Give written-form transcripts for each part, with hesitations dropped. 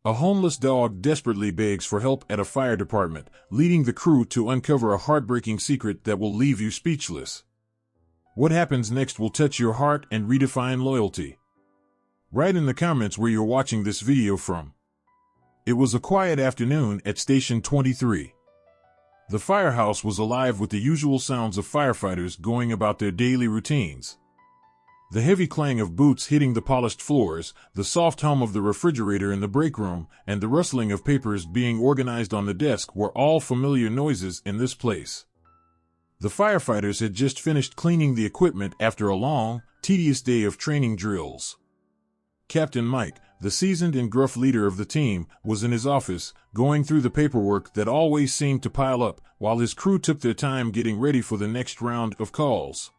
A homeless dog desperately begs for help at a fire department, leading the crew to uncover a heartbreaking secret that will leave you speechless. What happens next will touch your heart and redefine loyalty. Write in the comments where you're watching this video from. It was a quiet afternoon at Station 23. The firehouse was alive with the usual sounds of firefighters going about their daily routines. The heavy clang of boots hitting the polished floors, the soft hum of the refrigerator in the break room, and the rustling of papers being organized on the desk were all familiar noises in this place. The firefighters had just finished cleaning the equipment after a long, tedious day of training drills. Captain Mike, the seasoned and gruff leader of the team, was in his office, going through the paperwork that always seemed to pile up, while his crew took their time getting ready for the next round of calls.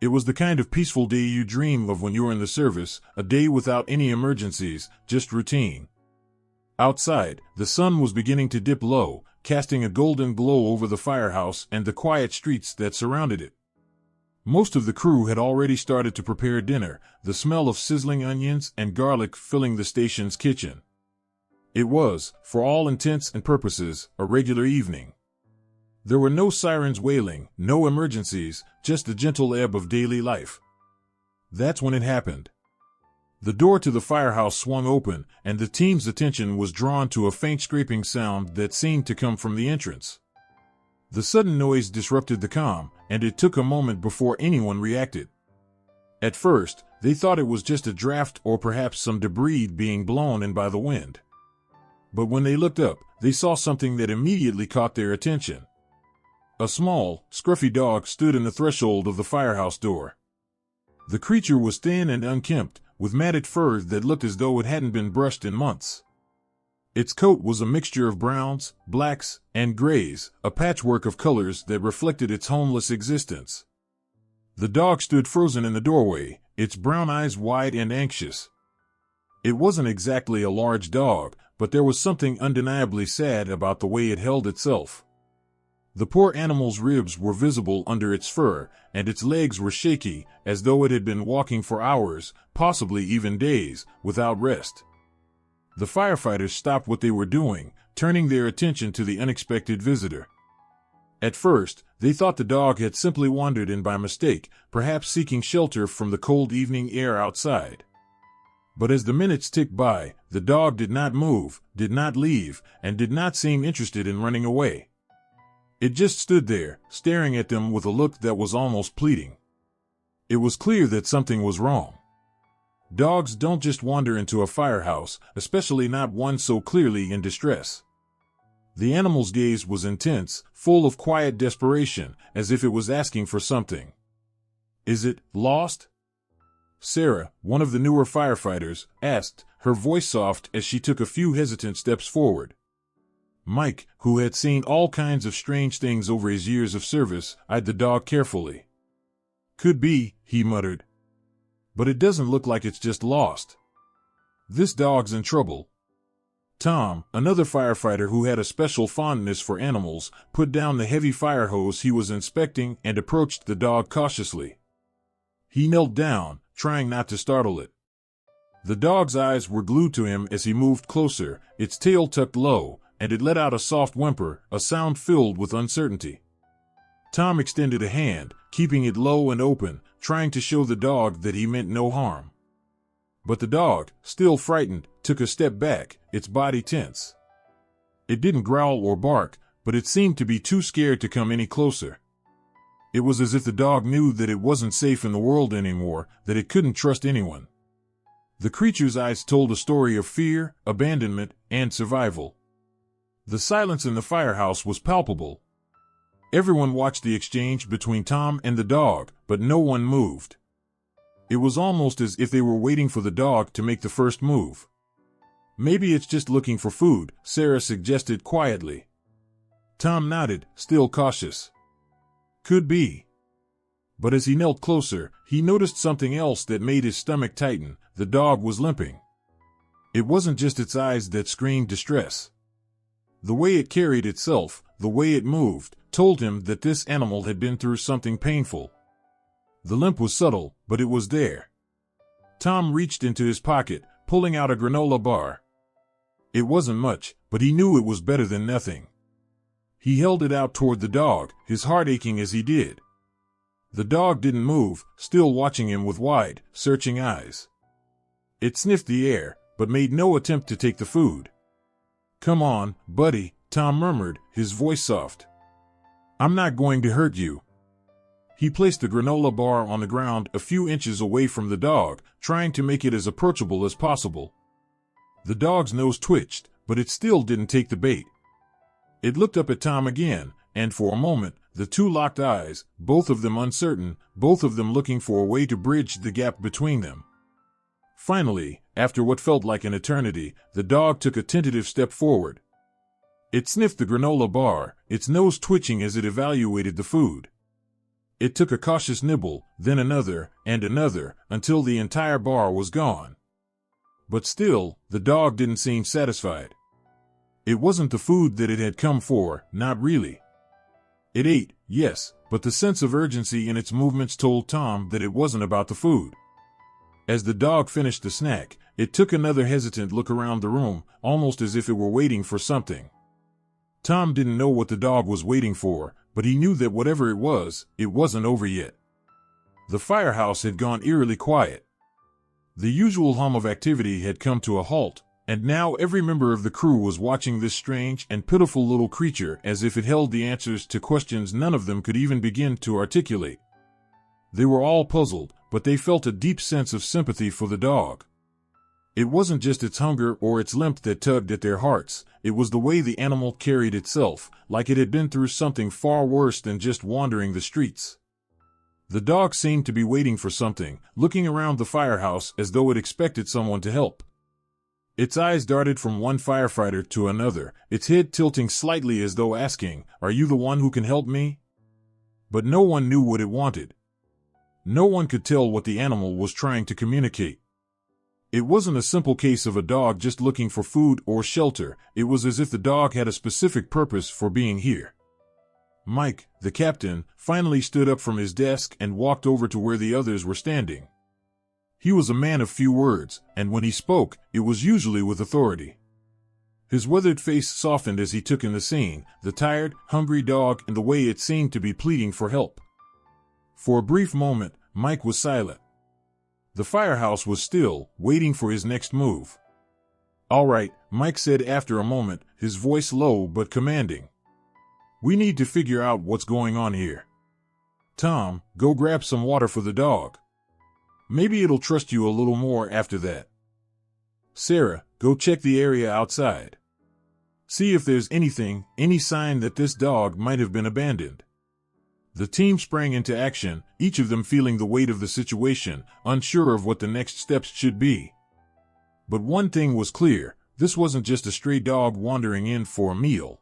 It was the kind of peaceful day you dream of when you're in the service, a day without any emergencies, just routine. Outside, the sun was beginning to dip low, casting a golden glow over the firehouse and the quiet streets that surrounded it. Most of the crew had already started to prepare dinner, the smell of sizzling onions and garlic filling the station's kitchen. It was, for all intents and purposes, a regular evening. There were no sirens wailing, no emergencies, just the gentle ebb of daily life. That's when it happened. The door to the firehouse swung open, and the team's attention was drawn to a faint scraping sound that seemed to come from the entrance. The sudden noise disrupted the calm, and it took a moment before anyone reacted. At first, they thought it was just a draft or perhaps some debris being blown in by the wind. But when they looked up, they saw something that immediately caught their attention. A small, scruffy dog stood in the threshold of the firehouse door. The creature was thin and unkempt, with matted fur that looked as though it hadn't been brushed in months. Its coat was a mixture of browns, blacks, and grays, a patchwork of colors that reflected its homeless existence. The dog stood frozen in the doorway, its brown eyes wide and anxious. It wasn't exactly a large dog, but there was something undeniably sad about the way it held itself. The poor animal's ribs were visible under its fur, and its legs were shaky, as though it had been walking for hours, possibly even days, without rest. The firefighters stopped what they were doing, turning their attention to the unexpected visitor. At first, they thought the dog had simply wandered in by mistake, perhaps seeking shelter from the cold evening air outside. But as the minutes ticked by, the dog did not move, did not leave, and did not seem interested in running away. It just stood there, staring at them with a look that was almost pleading. It was clear that something was wrong. Dogs don't just wander into a firehouse, especially not one so clearly in distress. The animal's gaze was intense, full of quiet desperation, as if it was asking for something. "Is it lost?" Sarah, one of the newer firefighters, asked, her voice soft as she took a few hesitant steps forward. Mike, who had seen all kinds of strange things over his years of service, eyed the dog carefully. "Could be," he muttered. "But it doesn't look like it's just lost. This dog's in trouble." Tom, another firefighter who had a special fondness for animals, put down the heavy fire hose he was inspecting and approached the dog cautiously. He knelt down, trying not to startle it. The dog's eyes were glued to him as he moved closer, its tail tucked low, and it let out a soft whimper, a sound filled with uncertainty. Tom extended a hand, keeping it low and open, trying to show the dog that he meant no harm. But the dog, still frightened, took a step back, its body tense. It didn't growl or bark, but it seemed to be too scared to come any closer. It was as if the dog knew that it wasn't safe in the world anymore, that it couldn't trust anyone. The creature's eyes told a story of fear, abandonment, and survival. The silence in the firehouse was palpable. Everyone watched the exchange between Tom and the dog, but no one moved. It was almost as if they were waiting for the dog to make the first move. "Maybe it's just looking for food," Sarah suggested quietly. Tom nodded, still cautious. "Could be." But as he knelt closer, he noticed something else that made his stomach tighten. The dog was limping. It wasn't just its eyes that screamed distress. The way it carried itself, the way it moved, told him that this animal had been through something painful. The limp was subtle, but it was there. Tom reached into his pocket, pulling out a granola bar. It wasn't much, but he knew it was better than nothing. He held it out toward the dog, his heart aching as he did. The dog didn't move, still watching him with wide, searching eyes. It sniffed the air, but made no attempt to take the food. "Come on, buddy," Tom murmured, his voice soft. "I'm not going to hurt you." He placed the granola bar on the ground a few inches away from the dog, trying to make it as approachable as possible. The dog's nose twitched, but it still didn't take the bait. It looked up at Tom again, and for a moment, the two locked eyes, both of them uncertain, both of them looking for a way to bridge the gap between them. Finally, after what felt like an eternity, the dog took a tentative step forward. It sniffed the granola bar, its nose twitching as it evaluated the food. It took a cautious nibble, then another, and another, until the entire bar was gone. But still, the dog didn't seem satisfied. It wasn't the food that it had come for, not really. It ate, yes, but the sense of urgency in its movements told Tom that it wasn't about the food. As the dog finished the snack, it took another hesitant look around the room, almost as if it were waiting for something. Tom didn't know what the dog was waiting for, but he knew that whatever it wasn't over yet. The firehouse had gone eerily quiet. The usual hum of activity had come to a halt, and now every member of the crew was watching this strange and pitiful little creature as if it held the answers to questions none of them could even begin to articulate. They were all puzzled, but they felt a deep sense of sympathy for the dog. It wasn't just its hunger or its limp that tugged at their hearts, it was the way the animal carried itself, like it had been through something far worse than just wandering the streets. The dog seemed to be waiting for something, looking around the firehouse as though it expected someone to help. Its eyes darted from one firefighter to another, its head tilting slightly as though asking, "Are you the one who can help me?" But no one knew what it wanted. No one could tell what the animal was trying to communicate. It wasn't a simple case of a dog just looking for food or shelter, it was as if the dog had a specific purpose for being here. Mike, the captain, finally stood up from his desk and walked over to where the others were standing. He was a man of few words, and when he spoke, it was usually with authority. His weathered face softened as he took in the scene, the tired, hungry dog and the way it seemed to be pleading for help. For a brief moment, Mike was silent. The firehouse was still, waiting for his next move. "All right," Mike said after a moment, his voice low but commanding. "We need to figure out what's going on here. Tom, go grab some water for the dog. Maybe it'll trust you a little more after that. Sarah, go check the area outside. See if there's any sign that this dog might have been abandoned." The team sprang into action, each of them feeling the weight of the situation, unsure of what the next steps should be. But one thing was clear, this wasn't just a stray dog wandering in for a meal.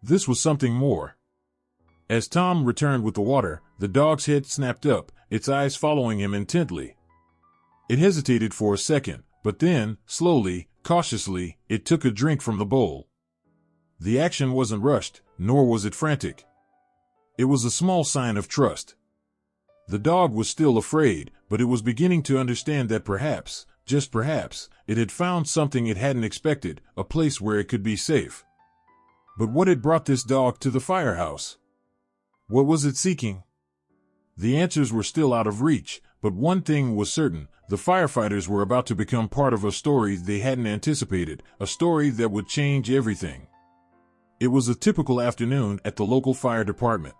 This was something more. As Tom returned with the water, the dog's head snapped up, its eyes following him intently. It hesitated for a second, but then, slowly, cautiously, it took a drink from the bowl. The action wasn't rushed, nor was it frantic. It was a small sign of trust. The dog was still afraid, but it was beginning to understand that perhaps, just perhaps, it had found something it hadn't expected, a place where it could be safe. But what had brought this dog to the firehouse? What was it seeking? The answers were still out of reach, but one thing was certain, the firefighters were about to become part of a story they hadn't anticipated, a story that would change everything. It was a typical afternoon at the local fire department.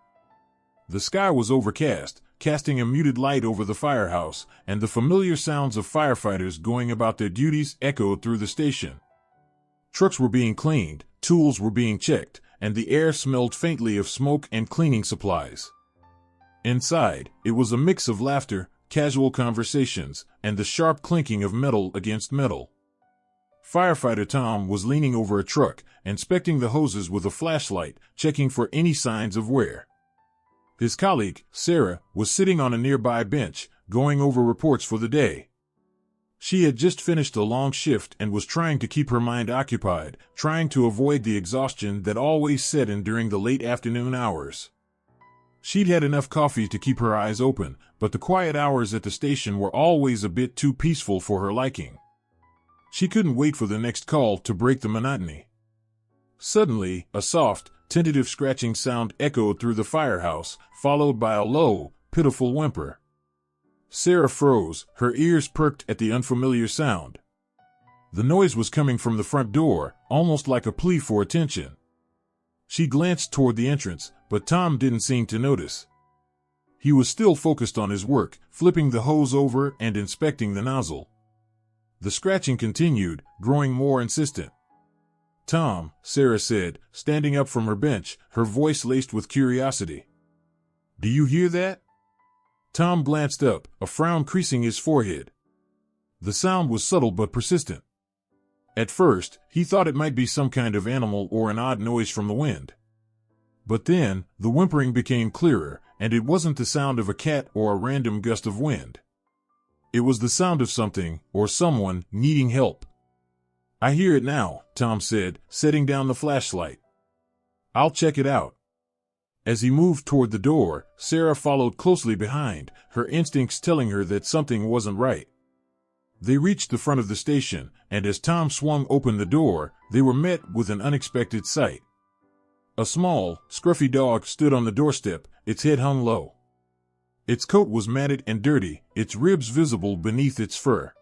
The sky was overcast, casting a muted light over the firehouse, and the familiar sounds of firefighters going about their duties echoed through the station. Trucks were being cleaned, tools were being checked, and the air smelled faintly of smoke and cleaning supplies. Inside, it was a mix of laughter, casual conversations, and the sharp clinking of metal against metal. Firefighter Tom was leaning over a truck, inspecting the hoses with a flashlight, checking for any signs of wear. His colleague, Sarah, was sitting on a nearby bench, going over reports for the day. She had just finished a long shift and was trying to keep her mind occupied, trying to avoid the exhaustion that always set in during the late afternoon hours. She'd had enough coffee to keep her eyes open, but the quiet hours at the station were always a bit too peaceful for her liking. She couldn't wait for the next call to break the monotony. Suddenly, a soft, tentative scratching sound echoed through the firehouse, followed by a low, pitiful whimper. Sarah froze, her ears perked at the unfamiliar sound. The noise was coming from the front door, almost like a plea for attention. She glanced toward the entrance, but Tom didn't seem to notice. He was still focused on his work, flipping the hose over and inspecting the nozzle. The scratching continued, growing more insistent. "Tom," Sarah said, standing up from her bench, her voice laced with curiosity. "Do you hear that?" Tom glanced up, a frown creasing his forehead. The sound was subtle but persistent. At first, he thought it might be some kind of animal or an odd noise from the wind. But then, the whimpering became clearer, and it wasn't the sound of a cat or a random gust of wind. It was the sound of something, or someone, needing help. "I hear it now," Tom said, setting down the flashlight. "I'll check it out." As he moved toward the door, Sarah followed closely behind, her instincts telling her that something wasn't right. They reached the front of the station, and as Tom swung open the door, they were met with an unexpected sight. A small, scruffy dog stood on the doorstep, its head hung low. Its coat was matted and dirty, its ribs visible beneath its fur.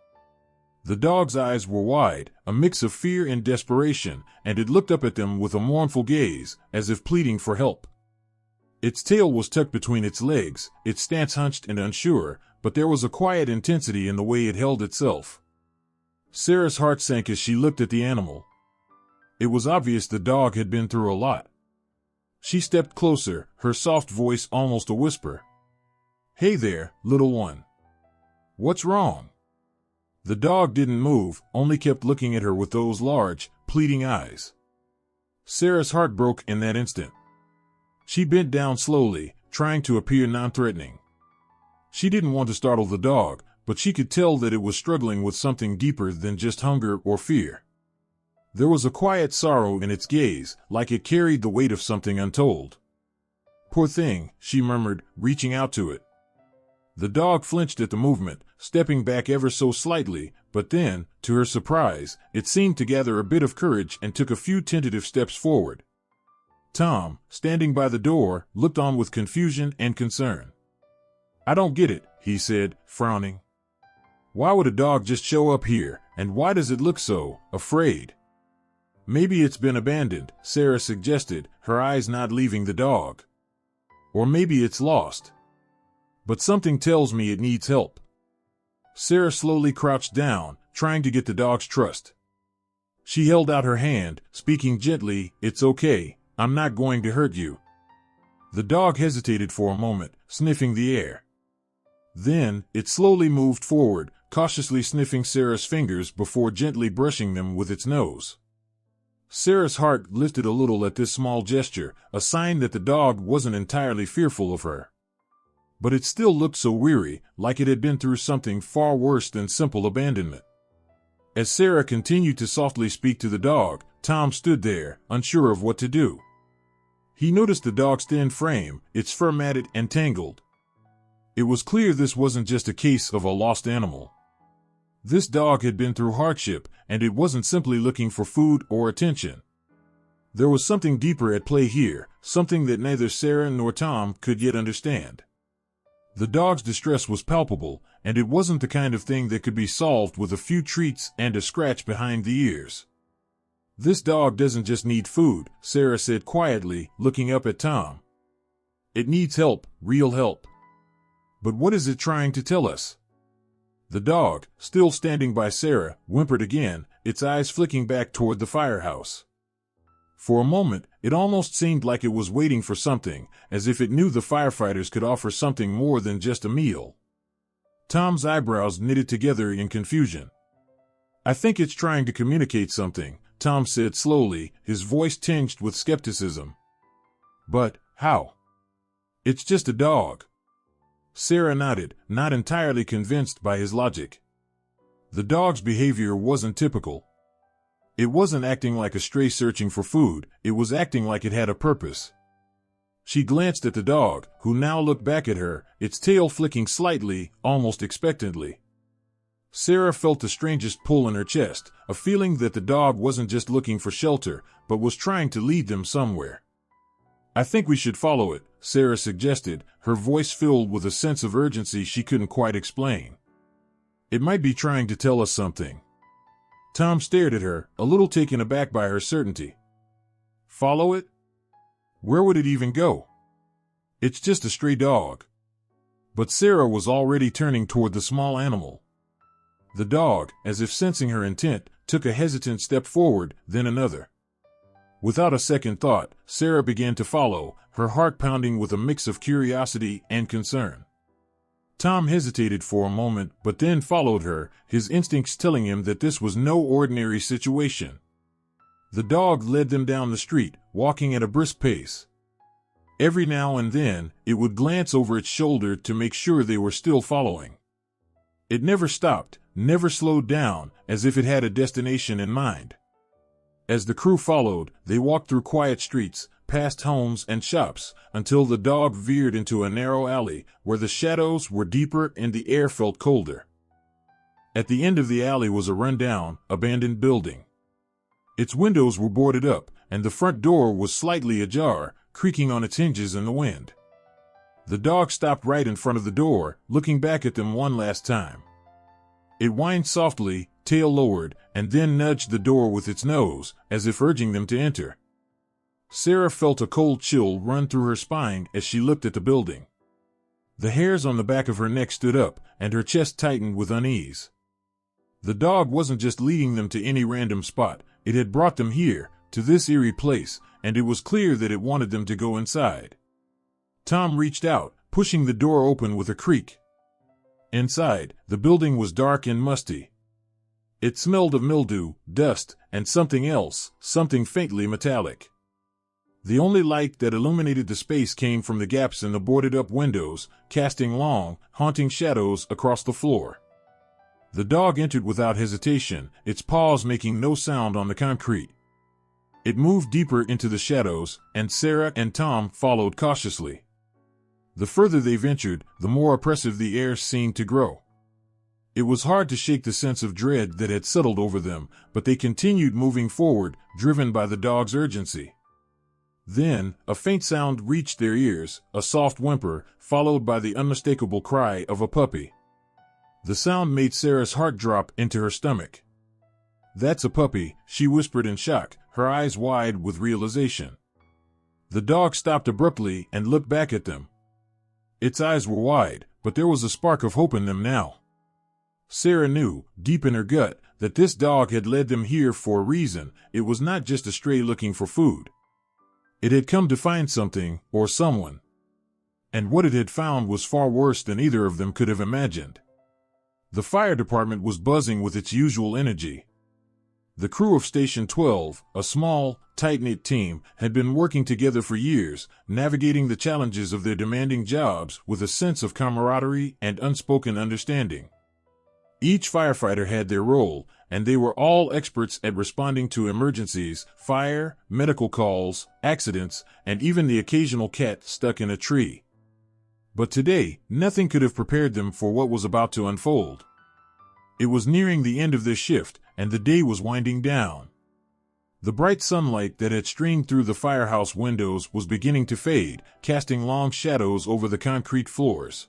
The dog's eyes were wide, a mix of fear and desperation, and it looked up at them with a mournful gaze, as if pleading for help. Its tail was tucked between its legs, its stance hunched and unsure, but there was a quiet intensity in the way it held itself. Sarah's heart sank as she looked at the animal. It was obvious the dog had been through a lot. She stepped closer, her soft voice almost a whisper. "Hey there, little one. What's wrong?" The dog didn't move, only kept looking at her with those large, pleading eyes. Sarah's heart broke in that instant. She bent down slowly, trying to appear non-threatening. She didn't want to startle the dog, but she could tell that it was struggling with something deeper than just hunger or fear. There was a quiet sorrow in its gaze, like it carried the weight of something untold. "Poor thing," she murmured, reaching out to it. The dog flinched at the movement, stepping back ever so slightly, but then, to her surprise, it seemed to gather a bit of courage and took a few tentative steps forward. Tom, standing by the door, looked on with confusion and concern. "I don't get it," he said, frowning. "Why would a dog just show up here, and why does it look so afraid?" "Maybe it's been abandoned," Sarah suggested, her eyes not leaving the dog. "Or maybe it's lost. But something tells me it needs help." Sarah slowly crouched down, trying to get the dog's trust. She held out her hand, speaking gently, "It's okay, I'm not going to hurt you." The dog hesitated for a moment, sniffing the air. Then, it slowly moved forward, cautiously sniffing Sarah's fingers before gently brushing them with its nose. Sarah's heart lifted a little at this small gesture, a sign that the dog wasn't entirely fearful of her. But it still looked so weary, like it had been through something far worse than simple abandonment. As Sarah continued to softly speak to the dog, Tom stood there, unsure of what to do. He noticed the dog's thin frame, its fur matted and tangled. It was clear this wasn't just a case of a lost animal. This dog had been through hardship, and it wasn't simply looking for food or attention. There was something deeper at play here, something that neither Sarah nor Tom could yet understand. The dog's distress was palpable, and it wasn't the kind of thing that could be solved with a few treats and a scratch behind the ears. "This dog doesn't just need food," Sarah said quietly, looking up at Tom. "It needs help, real help." "But what is it trying to tell us?" The dog, still standing by Sarah, whimpered again, its eyes flicking back toward the firehouse. For a moment, it almost seemed like it was waiting for something, as if it knew the firefighters could offer something more than just a meal. Tom's eyebrows knitted together in confusion. "I think it's trying to communicate something," Tom said slowly, his voice tinged with skepticism. "But how? It's just a dog." Sarah nodded, not entirely convinced by his logic. The dog's behavior wasn't typical. It wasn't acting like a stray searching for food, it was acting like it had a purpose. She glanced at the dog, who now looked back at her, its tail flicking slightly, almost expectantly. Sarah felt the strangest pull in her chest, a feeling that the dog wasn't just looking for shelter, but was trying to lead them somewhere. "I think we should follow it," Sarah suggested, her voice filled with a sense of urgency she couldn't quite explain. "It might be trying to tell us something." Tom stared at her, a little taken aback by her certainty. "Follow it? Where would it even go? It's just a stray dog." But Sarah was already turning toward the small animal. The dog, as if sensing her intent, took a hesitant step forward, then another. Without a second thought, Sarah began to follow, her heart pounding with a mix of curiosity and concern. Tom hesitated for a moment, but then followed her, his instincts telling him that this was no ordinary situation. The dog led them down the street, walking at a brisk pace. Every now and then, it would glance over its shoulder to make sure they were still following. It never stopped, never slowed down, as if it had a destination in mind. As the crew followed, they walked through quiet streets, past homes and shops, until the dog veered into a narrow alley, where the shadows were deeper and the air felt colder. At the end of the alley was a rundown, abandoned building. Its windows were boarded up, and the front door was slightly ajar, creaking on its hinges in the wind. The dog stopped right in front of the door, looking back at them one last time. It whined softly, tail lowered, and then nudged the door with its nose, as if urging them to enter. Sarah felt a cold chill run through her spine as she looked at the building. The hairs on the back of her neck stood up, and her chest tightened with unease. The dog wasn't just leading them to any random spot, it had brought them here, to this eerie place, and it was clear that it wanted them to go inside. Tom reached out, pushing the door open with a creak. Inside, the building was dark and musty. It smelled of mildew, dust, and something else, something faintly metallic. The only light that illuminated the space came from the gaps in the boarded-up windows, casting long, haunting shadows across the floor. The dog entered without hesitation, its paws making no sound on the concrete. It moved deeper into the shadows, and Sarah and Tom followed cautiously. The further they ventured, the more oppressive the air seemed to grow. It was hard to shake the sense of dread that had settled over them, but they continued moving forward, driven by the dog's urgency. Then, a faint sound reached their ears, a soft whimper, followed by the unmistakable cry of a puppy. The sound made Sarah's heart drop into her stomach. "That's a puppy," she whispered in shock, her eyes wide with realization. The dog stopped abruptly and looked back at them. Its eyes were wide, but there was a spark of hope in them now. Sarah knew, deep in her gut, that this dog had led them here for a reason. It was not just a stray looking for food. It had come to find something, or someone. And what it had found was far worse than either of them could have imagined. The fire department was buzzing with its usual energy. The crew of Station 12, a small, tight-knit team, had been working together for years, navigating the challenges of their demanding jobs with a sense of camaraderie and unspoken understanding. Each firefighter had their role, and they were all experts at responding to emergencies, fire, medical calls, accidents, and even the occasional cat stuck in a tree. But today, nothing could have prepared them for what was about to unfold. It was nearing the end of their shift, and the day was winding down. The bright sunlight that had streamed through the firehouse windows was beginning to fade, casting long shadows over the concrete floors.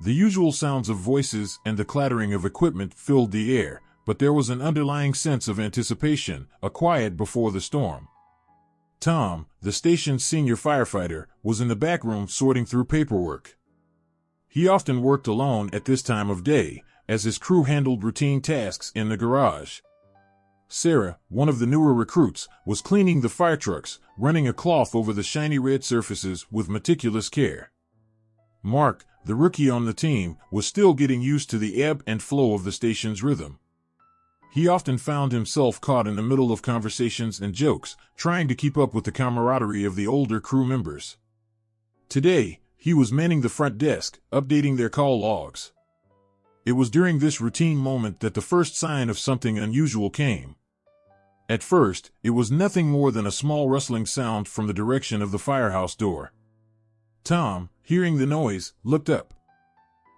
The usual sounds of voices and the clattering of equipment filled the air, but there was an underlying sense of anticipation, a quiet before the storm. Tom, the station's senior firefighter, was in the back room sorting through paperwork. He often worked alone at this time of day, as his crew handled routine tasks in the garage. Sarah, one of the newer recruits, was cleaning the fire trucks, running a cloth over the shiny red surfaces with meticulous care. Mark, the rookie on the team, was still getting used to the ebb and flow of the station's rhythm. He often found himself caught in the middle of conversations and jokes, trying to keep up with the camaraderie of the older crew members. Today, he was manning the front desk, updating their call logs. It was during this routine moment that the first sign of something unusual came. At first, it was nothing more than a small rustling sound from the direction of the firehouse door. Tom, hearing the noise, looked up.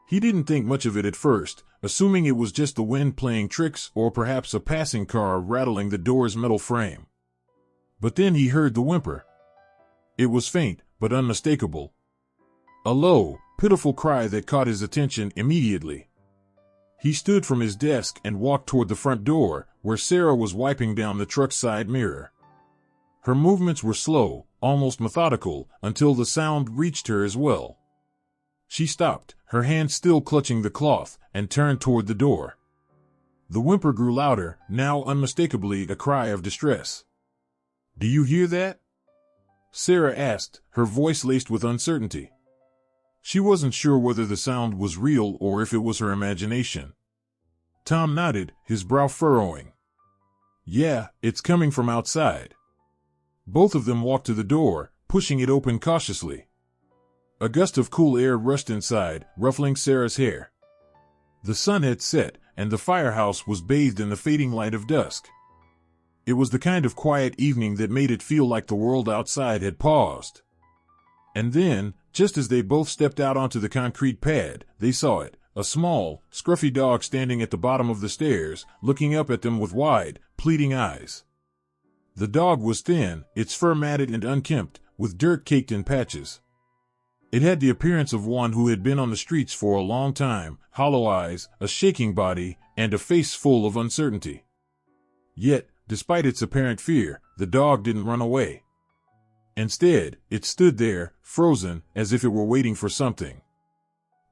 He didn't think much of it at first, assuming it was just the wind playing tricks or perhaps a passing car rattling the door's metal frame. But then he heard the whimper. It was faint, but unmistakable. A low, pitiful cry that caught his attention immediately. He stood from his desk and walked toward the front door, where Sarah was wiping down the truck's side mirror. Her movements were slow, almost methodical, until the sound reached her as well. She stopped, her hand still clutching the cloth, and turned toward the door. The whimper grew louder, now unmistakably a cry of distress. "Do you hear that?" Sarah asked, her voice laced with uncertainty. She wasn't sure whether the sound was real or if it was her imagination. Tom nodded, his brow furrowing. "Yeah, it's coming from outside." Both of them walked to the door, pushing it open cautiously. A gust of cool air rushed inside, ruffling Sarah's hair. The sun had set, and the firehouse was bathed in the fading light of dusk. It was the kind of quiet evening that made it feel like the world outside had paused. And then, just as they both stepped out onto the concrete pad, they saw it, a small, scruffy dog standing at the bottom of the stairs, looking up at them with wide, pleading eyes. The dog was thin, its fur matted and unkempt, with dirt caked in patches. It had the appearance of one who had been on the streets for a long time, hollow eyes, a shaking body, and a face full of uncertainty. Yet, despite its apparent fear, the dog didn't run away. Instead, it stood there, frozen, as if it were waiting for something.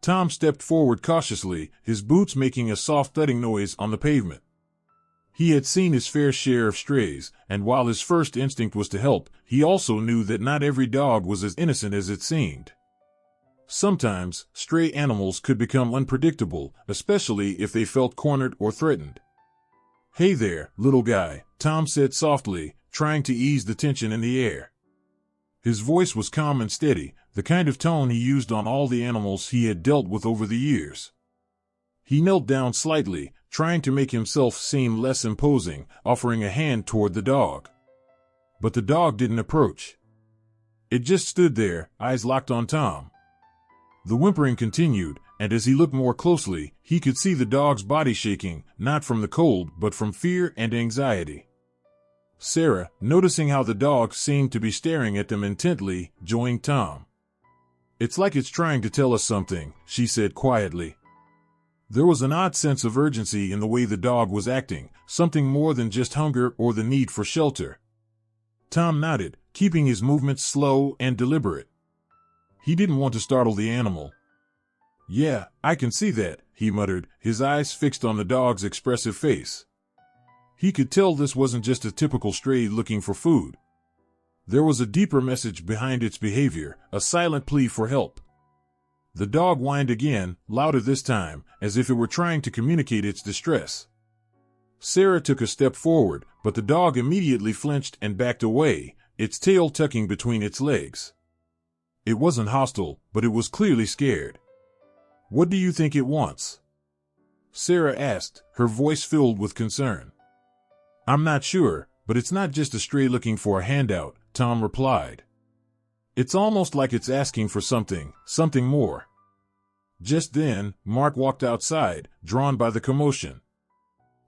Tom stepped forward cautiously, his boots making a soft thudding noise on the pavement. He had seen his fair share of strays, and while his first instinct was to help, he also knew that not every dog was as innocent as it seemed. Sometimes, stray animals could become unpredictable, especially if they felt cornered or threatened. "Hey there, little guy," Tom said softly, trying to ease the tension in the air. His voice was calm and steady, the kind of tone he used on all the animals he had dealt with over the years. He knelt down slightly, trying to make himself seem less imposing, offering a hand toward the dog. But the dog didn't approach. It just stood there, eyes locked on Tom. The whimpering continued, and as he looked more closely, he could see the dog's body shaking, not from the cold, but from fear and anxiety. Sarah, noticing how the dog seemed to be staring at them intently, joined Tom. "It's like it's trying to tell us something," she said quietly. There was an odd sense of urgency in the way the dog was acting, something more than just hunger or the need for shelter. Tom nodded, keeping his movements slow and deliberate. He didn't want to startle the animal. "Yeah, I can see that," he muttered, his eyes fixed on the dog's expressive face. He could tell this wasn't just a typical stray looking for food. There was a deeper message behind its behavior, a silent plea for help. The dog whined again, louder this time, as if it were trying to communicate its distress. Sarah took a step forward, but the dog immediately flinched and backed away, its tail tucking between its legs. It wasn't hostile, but it was clearly scared. "What do you think it wants?" Sarah asked, her voice filled with concern. "I'm not sure, but it's not just a stray looking for a handout," Tom replied. "It's almost like it's asking for something more." Just then, Mark walked outside, drawn by the commotion.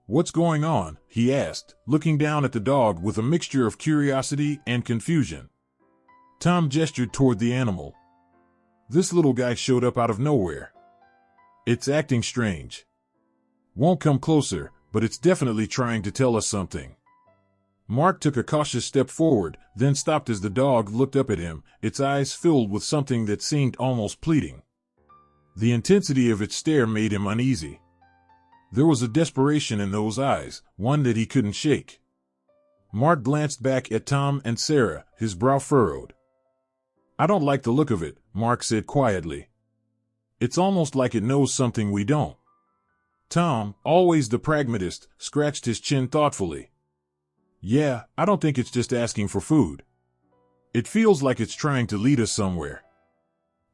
"What's going on?" he asked, looking down at the dog with a mixture of curiosity and confusion. Tom gestured toward the animal. "This little guy showed up out of nowhere. It's acting strange. Won't come closer, but it's definitely trying to tell us something." Mark took a cautious step forward, then stopped as the dog looked up at him, its eyes filled with something that seemed almost pleading. The intensity of its stare made him uneasy. There was a desperation in those eyes, one that he couldn't shake. Mark glanced back at Tom and Sarah, his brow furrowed. "I don't like the look of it," Mark said quietly. "It's almost like it knows something we don't." Tom, always the pragmatist, scratched his chin thoughtfully. "Yeah, I don't think it's just asking for food. It feels like it's trying to lead us somewhere."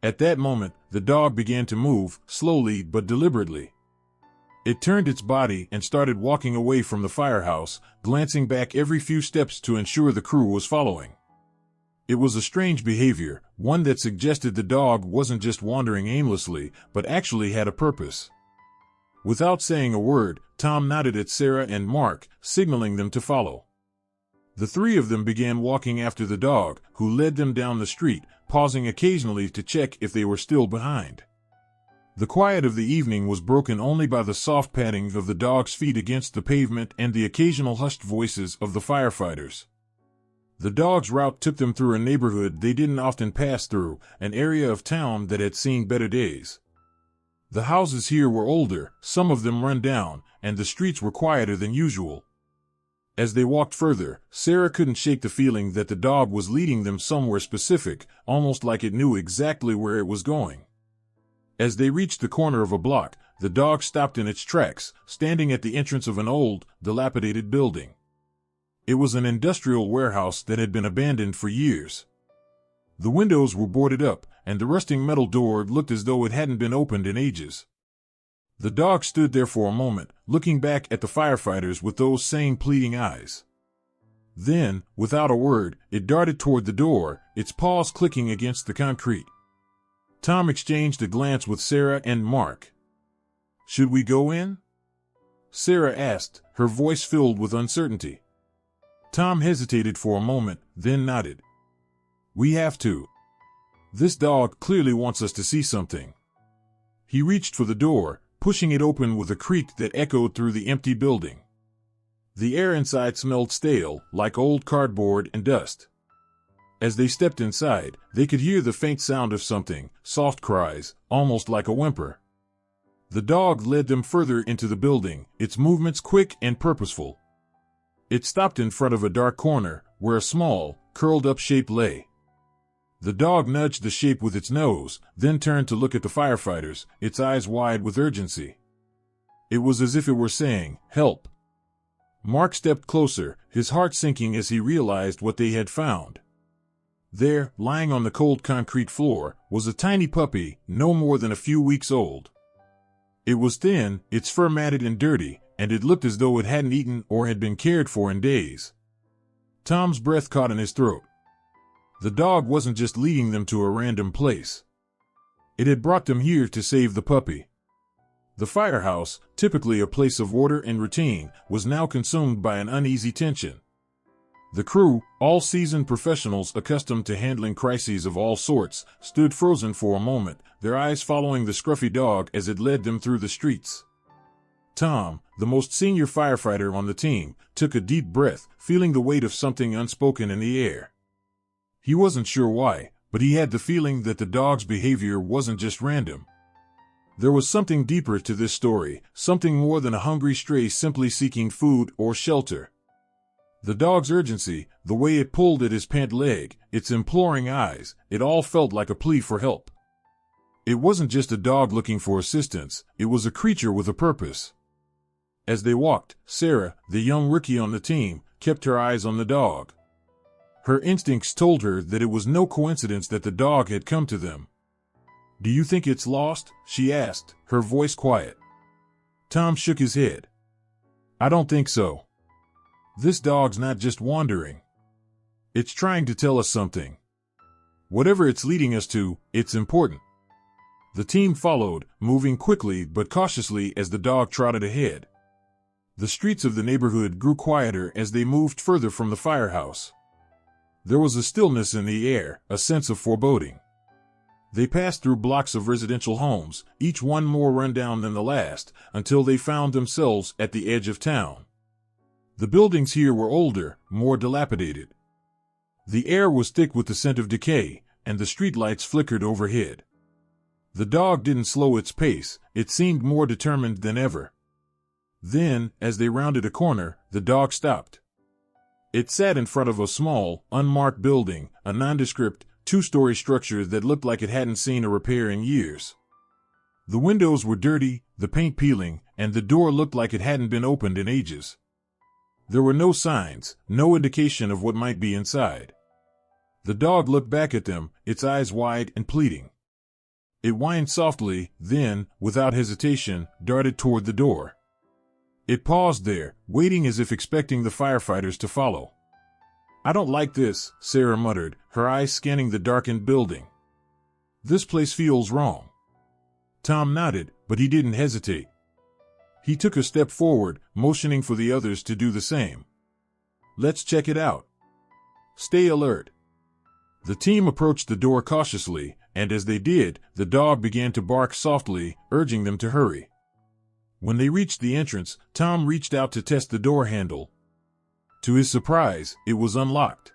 At that moment, the dog began to move, slowly but deliberately. It turned its body and started walking away from the firehouse, glancing back every few steps to ensure the crew was following. It was a strange behavior, one that suggested the dog wasn't just wandering aimlessly, but actually had a purpose. Without saying a word, Tom nodded at Sarah and Mark, signaling them to follow. The three of them began walking after the dog, who led them down the street, pausing occasionally to check if they were still behind. The quiet of the evening was broken only by the soft padding of the dog's feet against the pavement and the occasional hushed voices of the firefighters. The dog's route took them through a neighborhood they didn't often pass through, an area of town that had seen better days. The houses here were older, some of them run down, and the streets were quieter than usual. As they walked further, Sarah couldn't shake the feeling that the dog was leading them somewhere specific, almost like it knew exactly where it was going. As they reached the corner of a block, the dog stopped in its tracks, standing at the entrance of an old, dilapidated building. It was an industrial warehouse that had been abandoned for years. The windows were boarded up, and the rusting metal door looked as though it hadn't been opened in ages. The dog stood there for a moment, looking back at the firefighters with those same pleading eyes. Then, without a word, it darted toward the door, its paws clicking against the concrete. Tom exchanged a glance with Sarah and Mark. "Should we go in?" Sarah asked, her voice filled with uncertainty. Tom hesitated for a moment, then nodded. "We have to. This dog clearly wants us to see something." He reached for the door, pushing it open with a creak that echoed through the empty building. The air inside smelled stale, like old cardboard and dust. As they stepped inside, they could hear the faint sound of something, soft cries, almost like a whimper. The dog led them further into the building, its movements quick and purposeful. It stopped in front of a dark corner, where a small, curled-up shape lay. The dog nudged the shape with its nose, then turned to look at the firefighters, its eyes wide with urgency. It was as if it were saying, "Help." Mark stepped closer, his heart sinking as he realized what they had found. There, lying on the cold concrete floor, was a tiny puppy, no more than a few weeks old. It was thin, its fur matted and dirty, and it looked as though it hadn't eaten or had been cared for in days. Tom's breath caught in his throat. The dog wasn't just leading them to a random place. It had brought them here to save the puppy. The firehouse, typically a place of order and routine, was now consumed by an uneasy tension. The crew, all seasoned professionals accustomed to handling crises of all sorts, stood frozen for a moment, their eyes following the scruffy dog as it led them through the streets. Tom, the most senior firefighter on the team, took a deep breath, feeling the weight of something unspoken in the air. He wasn't sure why, but he had the feeling that the dog's behavior wasn't just random. There was something deeper to this story, something more than a hungry stray simply seeking food or shelter. The dog's urgency, the way it pulled at his pant leg, its imploring eyes, it all felt like a plea for help. It wasn't just a dog looking for assistance, it was a creature with a purpose. As they walked, Sarah, the young rookie on the team, kept her eyes on the dog. Her instincts told her that it was no coincidence that the dog had come to them. "Do you think it's lost?" she asked, her voice quiet. Tom shook his head. "I don't think so. This dog's not just wandering. It's trying to tell us something. Whatever it's leading us to, it's important." The team followed, moving quickly but cautiously as the dog trotted ahead. The streets of the neighborhood grew quieter as they moved further from the firehouse. There was a stillness in the air, a sense of foreboding. They passed through blocks of residential homes, each one more rundown than the last, until they found themselves at the edge of town. The buildings here were older, more dilapidated. The air was thick with the scent of decay, and the streetlights flickered overhead. The dog didn't slow its pace, it seemed more determined than ever. Then, as they rounded a corner, the dog stopped. It sat in front of a small, unmarked building, a nondescript, two-story structure that looked like it hadn't seen a repair in years. The windows were dirty, the paint peeling, and the door looked like it hadn't been opened in ages. There were no signs, no indication of what might be inside. The dog looked back at them, its eyes wide and pleading. It whined softly, then, without hesitation, darted toward the door. It paused there, waiting as if expecting the firefighters to follow. "I don't like this," Sarah muttered, her eyes scanning the darkened building. "This place feels wrong." Tom nodded, but he didn't hesitate. He took a step forward, motioning for the others to do the same. "Let's check it out. Stay alert." The team approached the door cautiously, and as they did, the dog began to bark softly, urging them to hurry. When they reached the entrance, Tom reached out to test the door handle. To his surprise, it was unlocked.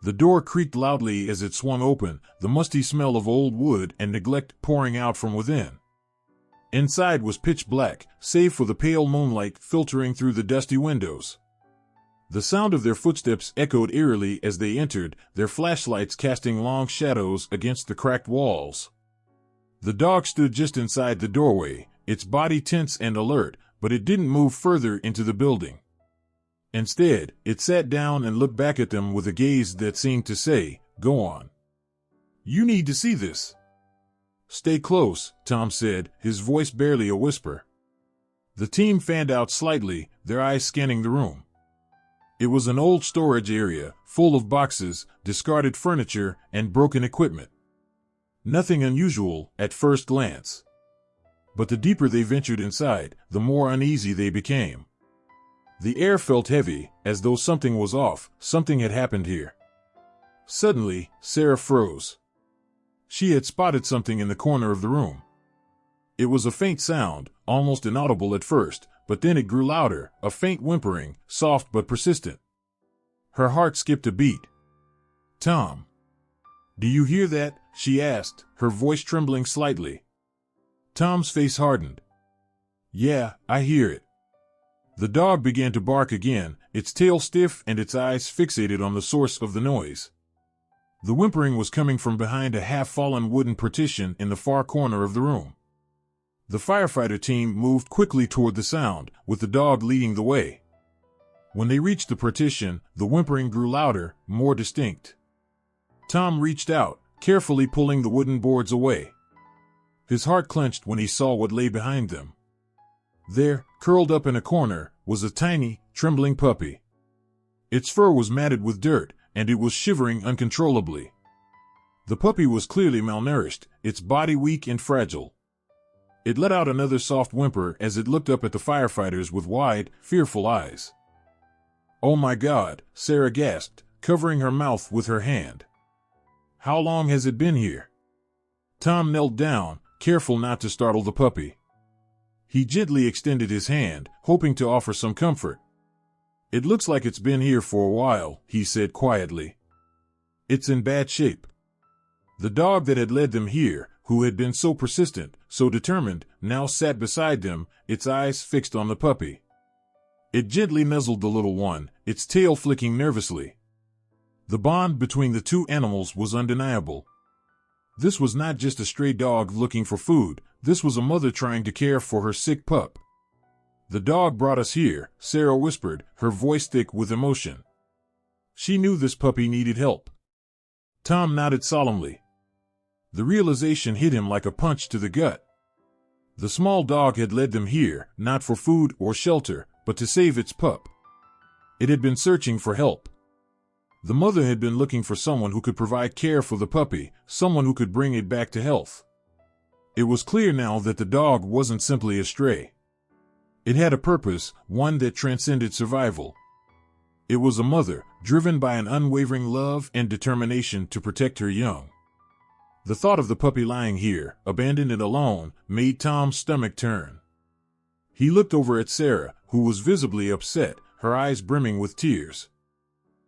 The door creaked loudly as it swung open, the musty smell of old wood and neglect pouring out from within. Inside was pitch black, save for the pale moonlight filtering through the dusty windows. The sound of their footsteps echoed eerily as they entered, their flashlights casting long shadows against the cracked walls. The dog stood just inside the doorway, its body tense and alert, but it didn't move further into the building. Instead, it sat down and looked back at them with a gaze that seemed to say, "Go on. You need to see this." "Stay close," Tom said, his voice barely a whisper. The team fanned out slightly, their eyes scanning the room. It was an old storage area, full of boxes, discarded furniture, and broken equipment. Nothing unusual, at first glance. But the deeper they ventured inside, the more uneasy they became. The air felt heavy, as though something was off, something had happened here. Suddenly, Sarah froze. She had spotted something in the corner of the room. It was a faint sound, almost inaudible at first, but then it grew louder, a faint whimpering, soft but persistent. Her heart skipped a beat. "Tom, do you hear that?" she asked, her voice trembling slightly. Tom's face hardened. "Yeah, I hear it." The dog began to bark again, its tail stiff and its eyes fixated on the source of the noise. The whimpering was coming from behind a half-fallen wooden partition in the far corner of the room. The firefighter team moved quickly toward the sound, with the dog leading the way. When they reached the partition, the whimpering grew louder, more distinct. Tom reached out, carefully pulling the wooden boards away. His heart clenched when he saw what lay behind them. There, curled up in a corner, was a tiny, trembling puppy. Its fur was matted with dirt, and it was shivering uncontrollably. The puppy was clearly malnourished, its body weak and fragile. It let out another soft whimper as it looked up at the firefighters with wide, fearful eyes. "Oh my God," Sarah gasped, covering her mouth with her hand. "How long has it been here?" Tom knelt down, careful not to startle the puppy. He gently extended his hand, hoping to offer some comfort. "It looks like it's been here for a while," he said quietly. "It's in bad shape." The dog that had led them here, who had been so persistent, so determined, now sat beside them, its eyes fixed on the puppy. It gently nuzzled the little one, its tail flicking nervously. The bond between the two animals was undeniable. This was not just a stray dog looking for food, this was a mother trying to care for her sick pup. "The dog brought us here," Sarah whispered, her voice thick with emotion. She knew this puppy needed help. Tom nodded solemnly. The realization hit him like a punch to the gut. The small dog had led them here, not for food or shelter, but to save its pup. It had been searching for help. The mother had been looking for someone who could provide care for the puppy, someone who could bring it back to health. It was clear now that the dog wasn't simply a stray. It had a purpose, one that transcended survival. It was a mother, driven by an unwavering love and determination to protect her young. The thought of the puppy lying here, abandoned and alone, made Tom's stomach turn. He looked over at Sarah, who was visibly upset, her eyes brimming with tears.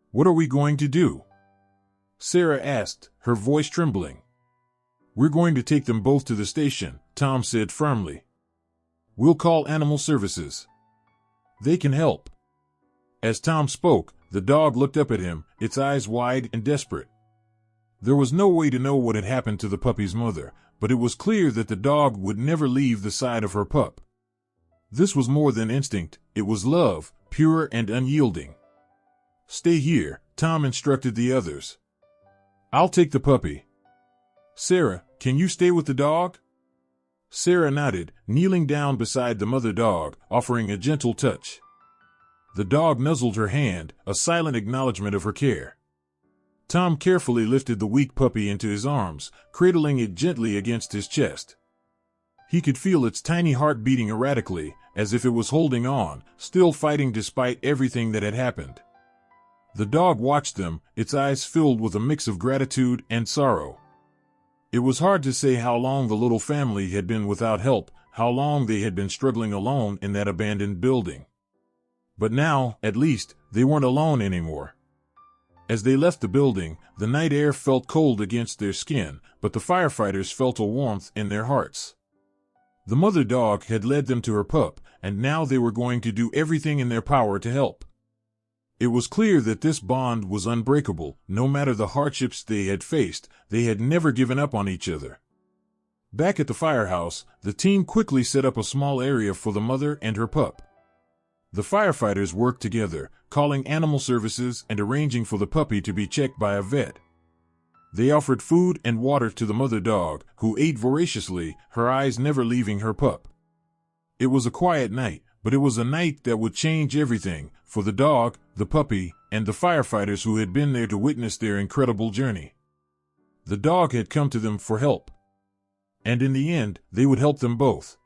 "What are we going to do?" Sarah asked, her voice trembling. "We're going to take them both to the station," Tom said firmly. "We'll call animal services. They can help." As Tom spoke, the dog looked up at him, its eyes wide and desperate. There was no way to know what had happened to the puppy's mother, but it was clear that the dog would never leave the side of her pup. This was more than instinct, it was love, pure and unyielding. "Stay here," Tom instructed the others. "I'll take the puppy." "Sarah, can you stay with the dog?" Sarah nodded, kneeling down beside the mother dog, offering a gentle touch. The dog nuzzled her hand, a silent acknowledgement of her care. Tom carefully lifted the weak puppy into his arms, cradling it gently against his chest. He could feel its tiny heart beating erratically, as if it was holding on, still fighting despite everything that had happened. The dog watched them, its eyes filled with a mix of gratitude and sorrow. It was hard to say how long the little family had been without help, how long they had been struggling alone in that abandoned building. But now, at least, they weren't alone anymore. As they left the building, the night air felt cold against their skin, but the firefighters felt a warmth in their hearts. The mother dog had led them to her pup, and now they were going to do everything in their power to help. It was clear that this bond was unbreakable. No matter the hardships they had faced, they had never given up on each other. Back at the firehouse, the team quickly set up a small area for the mother and her pup. The firefighters worked together, calling animal services and arranging for the puppy to be checked by a vet. They offered food and water to the mother dog, who ate voraciously, her eyes never leaving her pup. It was a quiet night, but it was a night that would change everything for the dog, the puppy, and the firefighters who had been there to witness their incredible journey. The dog had come to them for help. And in the end, they would help them both.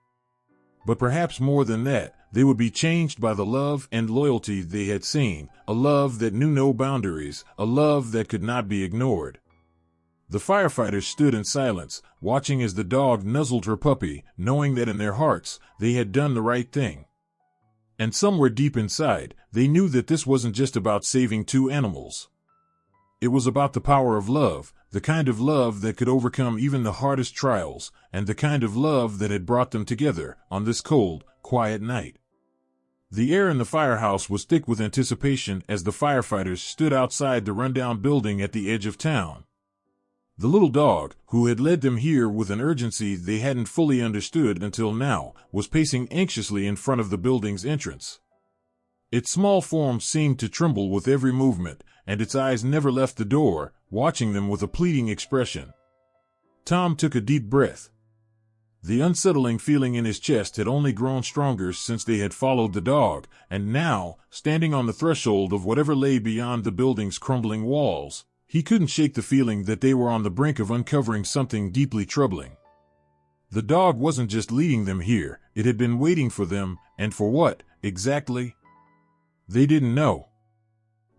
But perhaps more than that, they would be changed by the love and loyalty they had seen, a love that knew no boundaries, a love that could not be ignored. The firefighters stood in silence, watching as the dog nuzzled her puppy, knowing that in their hearts, they had done the right thing. And somewhere deep inside, they knew that this wasn't just about saving two animals. It was about the power of love, the kind of love that could overcome even the hardest trials, and the kind of love that had brought them together on this cold, quiet night. The air in the firehouse was thick with anticipation as the firefighters stood outside the rundown building at the edge of town. The little dog, who had led them here with an urgency they hadn't fully understood until now, was pacing anxiously in front of the building's entrance. Its small form seemed to tremble with every movement, and its eyes never left the door, watching them with a pleading expression. Tom took a deep breath. The unsettling feeling in his chest had only grown stronger since they had followed the dog, and now, standing on the threshold of whatever lay beyond the building's crumbling walls, he couldn't shake the feeling that they were on the brink of uncovering something deeply troubling. The dog wasn't just leading them here, it had been waiting for them, and for what, exactly? They didn't know.